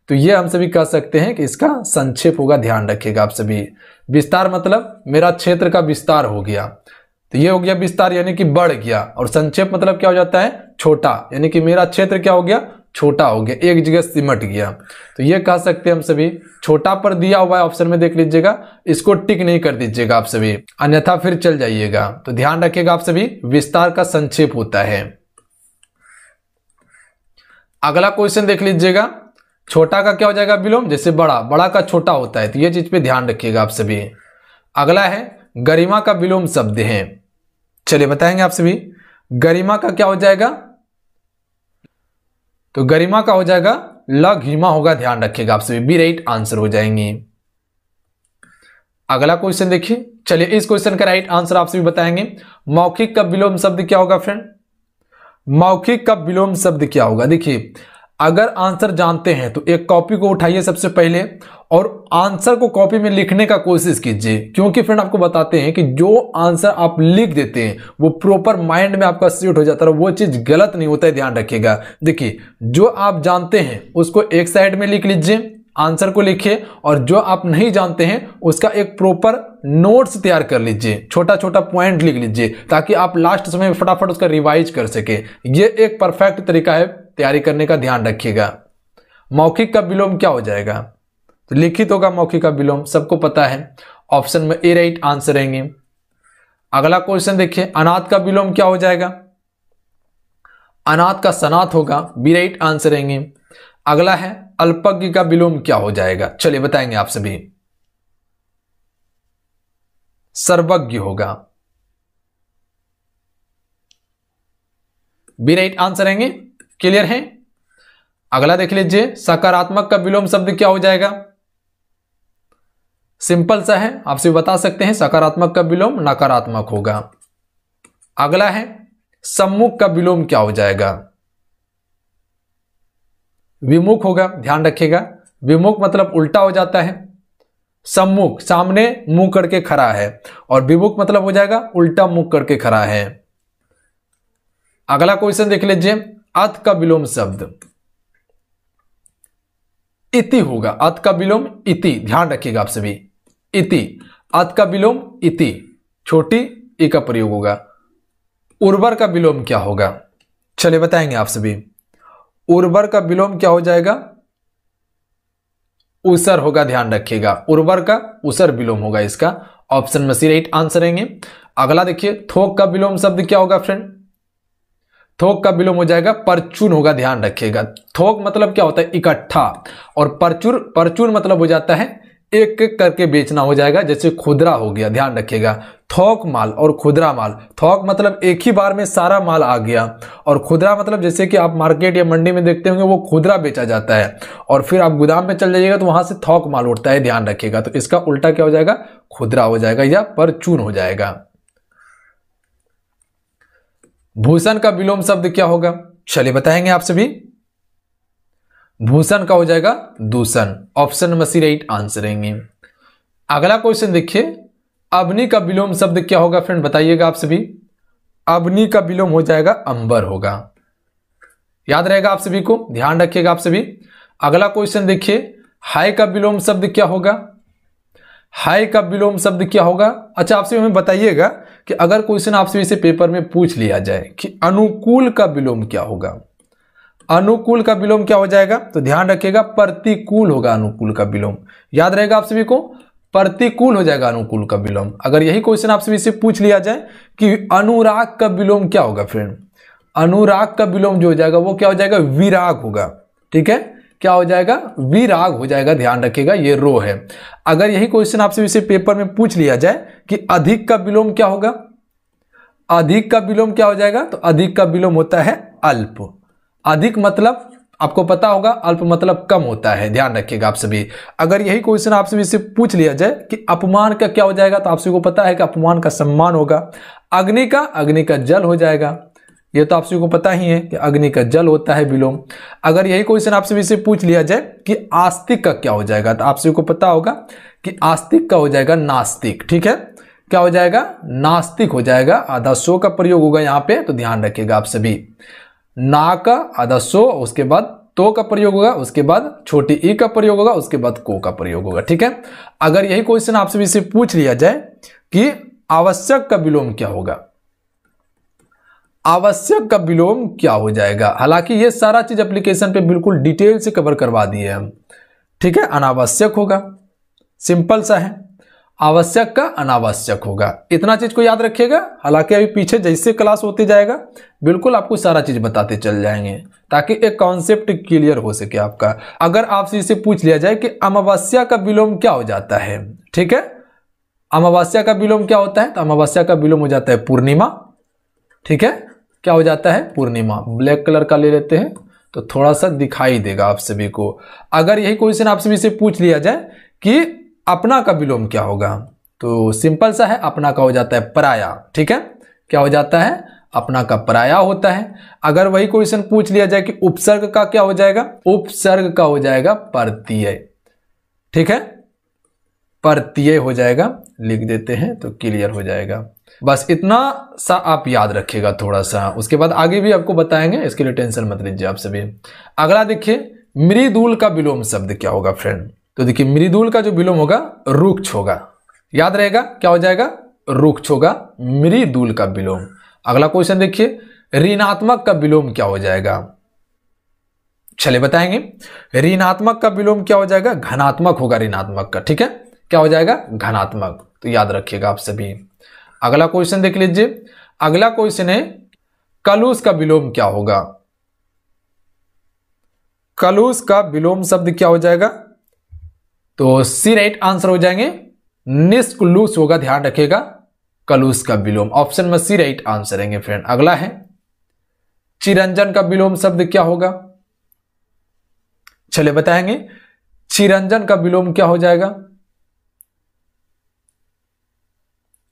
तो ये हम सभी कह सकते हैं कि इसका संक्षेप होगा, ध्यान रखिएगा आप सभी। विस्तार मतलब मेरा क्षेत्र का विस्तार हो गया, तो ये हो गया विस्तार यानी कि बढ़ गया। और संक्षेप मतलब क्या हो जाता है? छोटा, यानी कि मेरा क्षेत्र क्या हो गया? छोटा हो गया, एक जगह सिमट गया। तो ये कह सकते हैं हम सभी। छोटा पर दिया हुआ है ऑप्शन में, देख लीजिएगा, इसको टिक नहीं कर दीजिएगा आप सभी, अन्यथा फिर चल जाइएगा। तो ध्यान रखिएगा आप सभी, विस्तार का संक्षेप होता है। अगला क्वेश्चन देख लीजिएगा, छोटा का क्या हो जाएगा विलोम? जैसे बड़ा, बड़ा का छोटा होता है, तो ये चीज पे ध्यान रखिएगा आप सभी। अगला है गरिमा का विलोम शब्द है। चलिए बताएंगे आप सभी, गरिमा का क्या हो जाएगा? तो गरिमा का हो जाएगा लघिमा होगा, ध्यान रखिएगा आप सभी, बी राइट आंसर हो जाएंगे। अगला क्वेश्चन देखिए, चलिए इस क्वेश्चन का राइट आंसर आप सभी बताएंगे। मौखिक का विलोम शब्द क्या होगा फ्रेंड? मौखिक का विलोम शब्द क्या होगा? देखिए, अगर आंसर जानते हैं तो एक कॉपी को उठाइए सबसे पहले और आंसर को कॉपी में लिखने का कोशिश कीजिए, क्योंकि फ्रेंड आपको बताते हैं कि जो आंसर आप लिख देते हैं वो प्रॉपर माइंड में आपका सेट हो जाता है, वो चीज गलत नहीं होता है, ध्यान रखिएगा। देखिए, जो आप जानते हैं उसको एक साइड में लिख लीजिए, आंसर को लिखिए, और जो आप नहीं जानते हैं उसका एक प्रॉपर नोट्स तैयार कर लीजिए, छोटा छोटा पॉइंट लिख लीजिए, ताकि आप लास्ट समय में फटाफट उसका रिवाइज कर सके। ये एक परफेक्ट तरीका है तैयारी करने का, ध्यान रखिएगा। मौखिक का विलोम क्या हो जाएगा? तो लिखित होगा मौखिक का विलोम, सबको पता है, ऑप्शन में ए राइट आंसर रहेंगे। अगला क्वेश्चन देखिए, अनाथ का विलोम क्या हो जाएगा? अनाथ का सनाथ होगा, बी राइट आंसर रहेंगे। अगला है अल्पज्ञ का विलोम क्या हो जाएगा? चलिए बताएंगे आप सभी, सर्वज्ञ होगा, बी राइट आंसर रहेंगे। क्लियर है? अगला देख लीजिए, सकारात्मक का विलोम शब्द क्या हो जाएगा? सिंपल सा है, आपसे बता सकते हैं, सकारात्मक का विलोम नकारात्मक होगा। अगला है सम्मुख का विलोम क्या हो जाएगा? विमुख होगा, ध्यान रखिएगा। विमुख मतलब उल्टा हो जाता है, सम्मुख सामने मुंह करके खड़ा है, और विमुख मतलब हो जाएगा उल्टा मुंह करके खड़ा है। अगला क्वेश्चन देख लीजिए, अत का विलोम शब्द इति होगा, अत का विलोम इति, ध्यान रखिएगा आप सभी, इति, अत का विलोम इति, छोटी ई का प्रयोग होगा। उर्वर का विलोम क्या होगा? चलिए बताएंगे आप सभी, उर्वर का विलोम क्या हो जाएगा? उसर होगा, ध्यान रखिएगा, उर्वर का उसर विलोम होगा इसका, ऑप्शन में सी राइट आंसर रहेंगे। अगला देखिए, थोक का विलोम शब्द क्या होगा फ्रेंड? थोक का विलोम हो जाएगा परचून होगा, ध्यान रखिएगा। थोक मतलब क्या होता है? इकट्ठा, और परचून मतलब हो जाता है एक एक करके बेचना हो जाएगा, जैसे खुदरा हो गया, ध्यान रखिएगा। थोक माल और खुदरा माल, थोक मतलब एक ही बार में सारा माल आ गया, और खुदरा मतलब जैसे कि आप मार्केट या मंडी में देखते होंगे वो खुदरा बेचा जाता है, और फिर आप गोदाम में चल जाइएगा तो वहां से थोक माल उठता है, ध्यान रखिएगा। तो इसका उल्टा क्या हो जाएगा? खुदरा हो जाएगा या परचून हो जाएगा। भूषण का विलोम शब्द क्या होगा? चलिए बताएंगे आप सभी, भूषण का हो जाएगा दूषण, option number C right answer रहेंगे। अगला क्वेश्चन देखिए, अवनी का विलोम शब्द क्या होगा फ्रेंड? बताइएगा आप सभी। अवनी का विलोम हो जाएगा अंबर होगा, याद रहेगा आप सभी को, ध्यान रखिएगा आप सभी। अगला क्वेश्चन देखिए, हाय का विलोम शब्द क्या होगा? हाय का विलोम शब्द क्या होगा? अच्छा, आपसे हमें बताइएगा कि अगर क्वेश्चन आपसे इसे पेपर में पूछ लिया जाए कि अनुकूल का विलोम क्या होगा? अनुकूल का विलोम क्या हो जाएगा? तो ध्यान रखिएगा, प्रतिकूल होगा अनुकूल का विलोम, याद रहेगा आप सभी को, प्रतिकूल हो जाएगा अनुकूल का विलोम। अगर यही क्वेश्चन आपसे इसे पूछ लिया जाए कि अनुराग का विलोम क्या होगा फ्रेंड? अनुराग का विलोम जो हो जाएगा वो क्या हो जाएगा? विराग होगा, ठीक है, क्या हो जाएगा, विराग हो जाएगा, ध्यान रखिएगा ये रो है। अगर यही क्वेश्चन आपसे इसे पेपर में पूछ लिया जाए कि अधिक का विलोम क्या होगा, अधिक का विलोम क्या हो जाएगा, तो अधिक का विलोम होता है अल्प। अधिक मतलब आपको पता होगा, अल्प मतलब कम होता है, ध्यान रखिएगा आप सभी। अगर यही क्वेश्चन आपसे इससे पूछ लिया जाए कि अपमान का क्या हो जाएगा, तो आप सभी को पता है कि अपमान का सम्मान होगा। अग्नि का जल हो जाएगा, ये तो आप सभी को पता ही है कि अग्नि का जल होता है विलोम। अगर यही क्वेश्चन आपसे इससे पूछ लिया जाए कि आस्तिक का क्या हो जाएगा, तो आप सभी को पता होगा कि आस्तिक का हो जाएगा नास्तिक। ठीक है, क्या हो जाएगा, नास्तिक हो जाएगा। आधा सो का प्रयोग होगा यहाँ पे, तो ध्यान रखिएगा आप सभी। ना का आधा सो, उसके बाद तो का प्रयोग होगा, उसके बाद छोटी ई का प्रयोग होगा, उसके बाद को का प्रयोग होगा। ठीक है, अगर यही क्वेश्चन आपसे इससे पूछ लिया जाए कि आवश्यक का विलोम क्या होगा, आवश्यक का विलोम क्या हो जाएगा। हालांकि ये सारा चीज एप्लीकेशन पे बिल्कुल डिटेल से कवर करवा दिए हम। ठीक है, अनावश्यक होगा, सिंपल सा है, आवश्यक का अनावश्यक होगा, इतना चीज को याद रखिएगा। हालांकि अभी पीछे जैसे क्लास होते जाएगा बिल्कुल आपको सारा चीज बताते चल जाएंगे, ताकि एक कॉन्सेप्ट क्लियर हो सके आपका। अगर आपसे इसे पूछ लिया जाए कि अमावस्या का विलोम क्या हो जाता है, ठीक है, अमावस्या का विलोम क्या होता है, तो अमावस्या का विलोम हो जाता है पूर्णिमा। ठीक है, क्या हो जाता है, पूर्णिमा। ब्लैक कलर का ले लेते हैं तो थोड़ा सा दिखाई देगा आप सभी को। अगर यही क्वेश्चन आपसे इसे पूछ लिया जाए कि अपना का विलोम क्या होगा, तो सिंपल सा है, अपना का हो जाता है पराया। ठीक है, क्या हो जाता है, अपना का पराया होता है। अगर वही क्वेश्चन पूछ लिया जाए कि उपसर्ग का क्या हो जाएगा, उपसर्ग का हो जाएगा परतीय। ठीक है, परतीय हो जाएगा, लिख देते हैं तो क्लियर हो जाएगा। बस इतना सा आप याद रखिएगा थोड़ा सा, उसके बाद आगे भी आपको बताएंगे, इसके लिए टेंशन मत लीजिए आप सभी। अगला देखिए, मृदुल का विलोम शब्द क्या होगा फ्रेंड, तो देखिए मृदुल का जो विलोम होगा रुक्ष होगा, याद रहेगा, क्या हो जाएगा, रुक्ष होगा, मृदुल का विलोम। अगला क्वेश्चन देखिए, ऋणात्मक का विलोम क्या हो जाएगा, चलिए बताएंगे। ऋणात्मक का विलोम क्या हो जाएगा, घनात्मक होगा ऋणात्मक का। ठीक है, क्या हो जाएगा, घनात्मक, तो याद रखिएगा आप सभी। अगला क्वेश्चन देख लीजिए, अगला क्वेश्चन है कलुष का विलोम क्या होगा, कलुष का विलोम शब्द क्या हो जाएगा, तो सी राइट आंसर हो जाएंगे, निष्कुलुष होगा, ध्यान रखिएगा, कलुष का विलोम, ऑप्शन में सी राइट आंसर रहेंगे फ्रेंड। अगला है चिरंजन का विलोम शब्द क्या होगा, चलिए बताएंगे, चिरंजन का विलोम क्या हो जाएगा,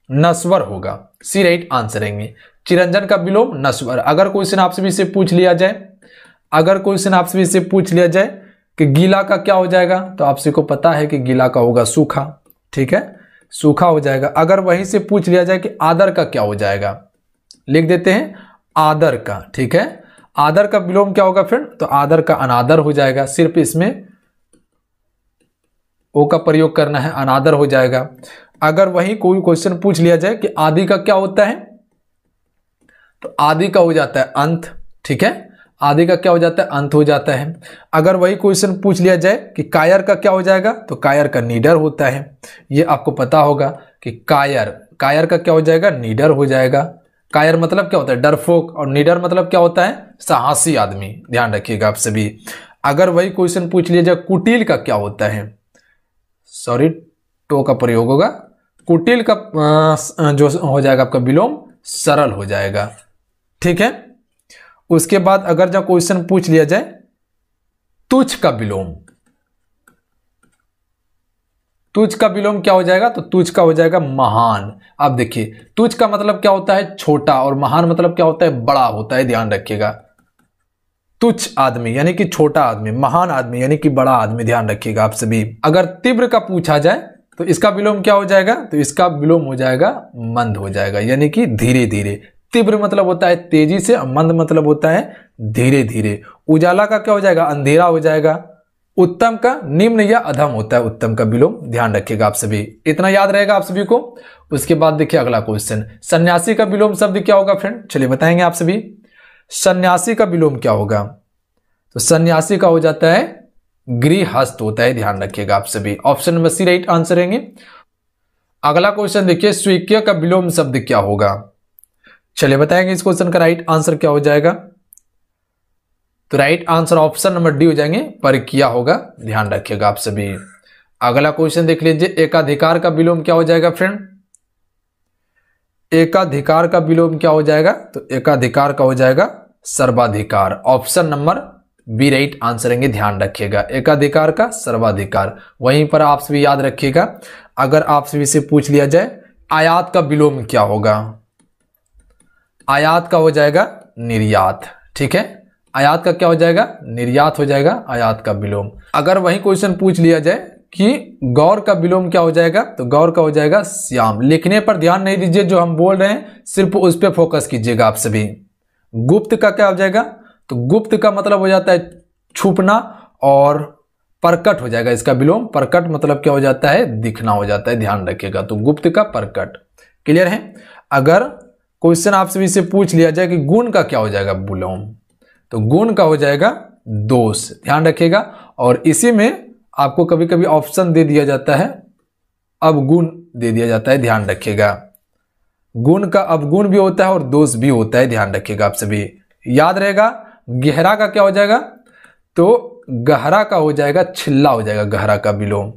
नस्वर होगा, सी राइट आंसर रहेंगे, चिरंजन का विलोम नस्वर। अगर क्वेश्चन आपसे भी से पूछ लिया जाए, अगर क्वेश्चन आपसे भी से पूछ लिया जाए कि गीला का क्या हो जाएगा, तो आपसे को पता है कि गीला का होगा सूखा। ठीक है, सूखा हो जाएगा। अगर वहीं से पूछ लिया जाए कि आदर का क्या हो जाएगा, लिख देते हैं आदर का। ठीक है, आदर का विलोम क्या होगा फ्रेंड, तो आदर का अनादर हो जाएगा, सिर्फ इसमें ओ का प्रयोग करना है, अनादर हो जाएगा। अगर वही कोई क्वेश्चन पूछ लिया जाए कि आदि का क्या होता है, तो आदि का हो जाता है अंत। ठीक है, आदि का क्या हो जाता है, अंत हो जाता है। अगर वही क्वेश्चन पूछ लिया जाए कि कायर का क्या हो जाएगा, तो कायर का निडर होता है। ये आपको पता होगा कि कायर, कायर का क्या हो जाएगा, निडर हो जाएगा। कायर मतलब क्या होता है, डरपोक, और निडर मतलब क्या होता है, साहसी आदमी, ध्यान रखिएगा आप सभी। अगर वही क्वेश्चन पूछ लिया जाए कुटिल का क्या होता है, सॉरी टो का प्रयोग होगा, कुटिल का जो हो जाएगा आपका विलोम सरल हो जाएगा। ठीक है, उसके बाद अगर जब क्वेश्चन पूछ लिया जाए तुच्छ का विलोम, तुच्छ का विलोम क्या हो जाएगा, तो तुच्छ का हो जाएगा महान। अब देखिए तुच्छ का मतलब क्या होता है, छोटा, और महान मतलब क्या होता है, बड़ा होता है, ध्यान रखिएगा। तुच्छ आदमी यानी कि छोटा आदमी, महान आदमी यानी कि बड़ा आदमी, ध्यान रखिएगा आप सभी। अगर तीव्र का पूछा जाए तो इसका विलोम क्या हो जाएगा, तो इसका विलोम हो जाएगा मंद हो जाएगा, यानी कि धीरे धीरे। तीव्र मतलब होता है तेजी से, मंद मतलब होता है धीरे धीरे। उजाला का क्या हो जाएगा, अंधेरा हो जाएगा। उत्तम का निम्न या अधम होता है, उत्तम का विलोम, ध्यान रखिएगा आप सभी। इतना याद रहेगा आप सभी को। उसके बाद देखिए अगला क्वेश्चन, सन्यासी का विलोम शब्द क्या होगा फ्रेंड, चलिए बताएंगे आप सभी। सन्यासी का विलोम क्या होगा, तो सन्यासी का हो जाता है गृहस्थ होता है, ध्यान रखिएगा आप सभी। Option number C right answer रहेंगे। अगला क्वेश्चन देखिए, स्वीक्य का विलोम शब्द क्या होगा, चलिए बताएंगे इस क्वेश्चन का राइट आंसर क्या हो जाएगा। तो right answer option number D हो जाएंगे, परकीय होगा, ध्यान रखिएगा आप सभी। अगला क्वेश्चन देख लीजिए, एकाधिकार का विलोम क्या हो जाएगा फ्रेंड? एकाधिकार का विलोम क्या हो जाएगा? तो एकाधिकार का हो जाएगा सर्वाधिकार। Option number B right answer रहेंगे, ध्यान रखिएगा, एकाधिकार का सर्वाधिकार। वहीं पर आप सभी याद रखिएगा, अगर आप सभी से पूछ लिया जाए आयात का विलोम क्या होगा? आयात का हो जाएगा निर्यात, ठीक है, आयात का क्या हो जाएगा? निर्यात हो जाएगा आयात का विलोम। अगर वही क्वेश्चन पूछ लिया जाए कि गौर का विलोम क्या हो जाएगा? तो गौर का हो जाएगा श्याम। लिखने पर ध्यान नहीं दीजिए, जो हम बोल रहे हैं सिर्फ उस पर फोकस कीजिएगा आप सभी। गुप्त का क्या हो जाएगा? तो गुप्त का मतलब हो जाता है छुपना, और प्रकट हो जाएगा इसका विलोम। प्रकट मतलब क्या हो जाता है? दिखना हो जाता है, ध्यान रखिएगा। तो गुप्त का प्रकट। क्लियर है? अगर क्वेश्चन आप सभी से पूछ लिया जाए कि गुण का क्या हो जाएगा विलोम? तो गुण का हो जाएगा दोष, ध्यान रखिएगा। और इसी में आपको कभी कभी ऑप्शन दे दिया जाता है, अवगुण दे दिया जाता है, ध्यान रखिएगा। गुण का अवगुण भी होता है और दोष भी होता है, ध्यान रखिएगा आप सभी। याद रहेगा। गहरा का क्या हो जाएगा? तो गहरा का हो जाएगा छिल्ला हो जाएगा, गहरा का विलोम।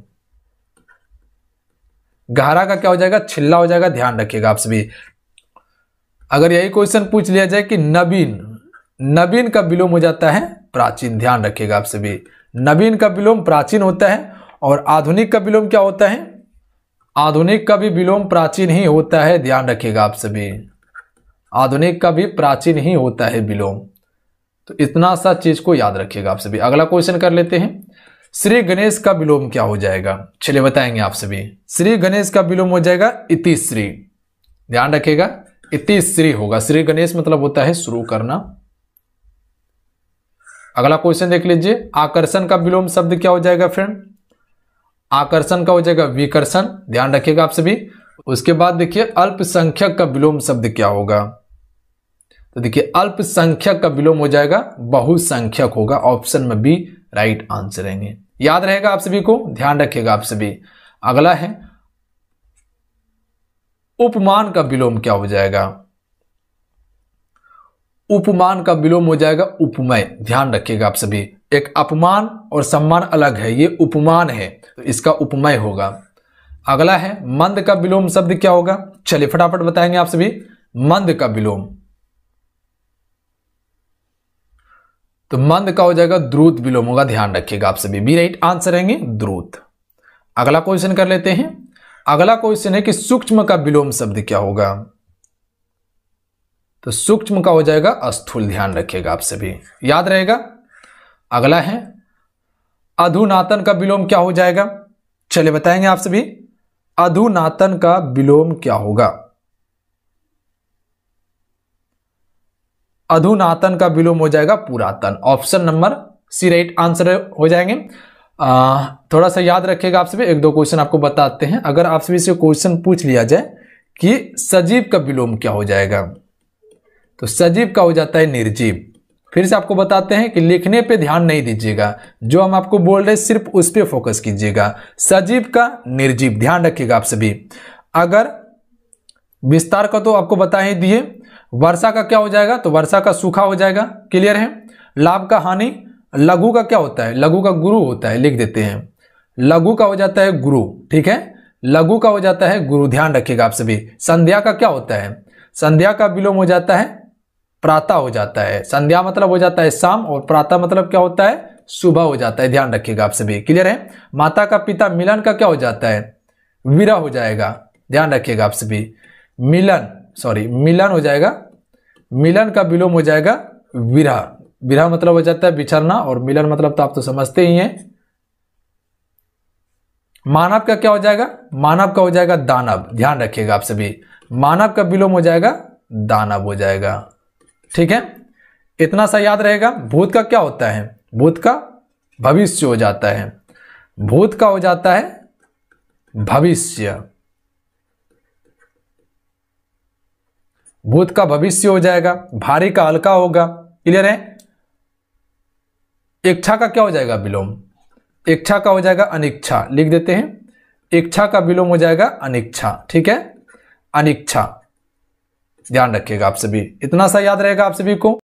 गहरा का क्या हो जाएगा? छिल्ला हो जाएगा, ध्यान रखिएगा आप सभी। अगर यही क्वेश्चन पूछ लिया जाए कि नवीन, नवीन का विलोम हो जाता है प्राचीन, ध्यान रखिएगा आप सभी। नवीन का विलोम प्राचीन होता है। और आधुनिक का विलोम क्या होता है? आधुनिक का भी विलोम प्राचीन ही होता है, ध्यान रखिएगा आप सभी। आधुनिक का भी प्राचीन ही होता है विलोम। तो इतना सा चीज को याद रखिएगा आप सभी। अगला क्वेश्चन कर लेते हैं, श्री गणेश का विलोम क्या हो जाएगा? चलिए बताएंगे आप सभी। श्री गणेश का विलोम हो जाएगा इतिश्री, ध्यान रखिएगा, इतिश्री होगा। श्री गणेश मतलब होता है शुरू करना। अगला क्वेश्चन देख लीजिए, आकर्षण का विलोम शब्द क्या हो जाएगा फ्रेंड? आकर्षण का हो जाएगा विकर्षण, ध्यान रखिएगा आप सभी। उसके बाद देखिए अल्पसंख्यक का विलोम शब्द क्या होगा? तो देखिए अल्पसंख्यक का विलोम हो जाएगा बहुसंख्यक होगा। ऑप्शन में बी राइट आंसर रहेंगे, याद रहेगा आप सभी को, ध्यान रखिएगा आप सभी। अगला है उपमान का विलोम क्या हो जाएगा? उपमान का विलोम हो जाएगा उपमेय, ध्यान रखिएगा आप सभी। एक अपमान और सम्मान अलग है, ये उपमान है, तो इसका उपमेय होगा। अगला है मंद का विलोम शब्द क्या होगा? चलिए फटाफट बताएंगे आप सभी। मंद का विलोम, तो मंद का हो जाएगा द्रुत विलोम होगा, ध्यान रखिएगा आप सभी। बी राइट आंसर रहेंगे द्रुत। अगला क्वेश्चन कर लेते हैं। अगला क्वेश्चन है कि सूक्ष्म का विलोम शब्द क्या होगा? तो सूक्ष्म का हो जाएगा स्थूल, ध्यान रखिएगा आप सभी, याद रहेगा। अगला है अधुनातन का विलोम क्या हो जाएगा? चलिए बताएंगे आप सभी। अधुनातन का विलोम क्या होगा? अधुनातन का विलोम हो जाएगा पुरातन। Option number C right answer हो जाएंगे। थोड़ा सा याद रखिएगा आप सभी, एक दो क्वेश्चन आपको बताते हैं। अगर आप सभी से क्वेश्चन पूछ लिया जाए कि सजीव का विलोम क्या हो जाएगा? तो सजीव का हो जाता है निर्जीव। फिर से आपको बताते हैं कि लिखने पे ध्यान नहीं दीजिएगा, जो हम आपको बोल रहे हैं सिर्फ उस पे फोकस कीजिएगा। सजीव का निर्जीव, ध्यान रखिएगा आप सभी। अगर विस्तार का तो आपको बता ही दिए। वर्षा का क्या हो जाएगा? तो वर्षा का सूखा हो जाएगा, क्लियर है। लाभ का हानि। लघु का क्या होता है? लघु का गुरु होता है, लिख देते हैं। लघु का हो जाता है गुरु, ठीक है, लघु का हो जाता है गुरु, ध्यान रखिएगा आप सभी। संध्या का क्या होता है? संध्या का विलोम हो जाता है प्रातः हो जाता है। संध्या मतलब हो जाता है शाम, और प्रातः मतलब क्या होता है? सुबह हो जाता है, ध्यान रखिएगा आप सभी, क्लियर है। माता का पिता मिलन का क्या हो जाता है? विरह हो जाएगा, ध्यान रखिएगा आप सभी। मिलन हो जाएगा। मिलन का विलोम हो जाएगा विरह। विरह मतलब हो जाता है बिछड़ना, और मिलन मतलब तो आप तो समझते ही हैं। मानव का क्या हो जाएगा? मानव का हो जाएगा दानव, ध्यान रखिएगा आप सभी। मानव का विलोम हो जाएगा दानव हो जाएगा, ठीक है, इतना सा याद रहेगा। भूत का क्या होता है? भूत का भविष्य हो जाता है। भूत का हो जाता है भविष्य। भूत का भविष्य हो जाएगा। भारी का हल्का होगा, क्लियर है। इच्छा का क्या हो जाएगा विलोम? इच्छा का हो जाएगा अनिच्छा, लिख देते हैं। इच्छा का विलोम हो जाएगा अनिच्छा, ठीक है, अनिच्छा, ध्यान रखिएगा आप सभी। इतना सा याद रहेगा आप सभी को।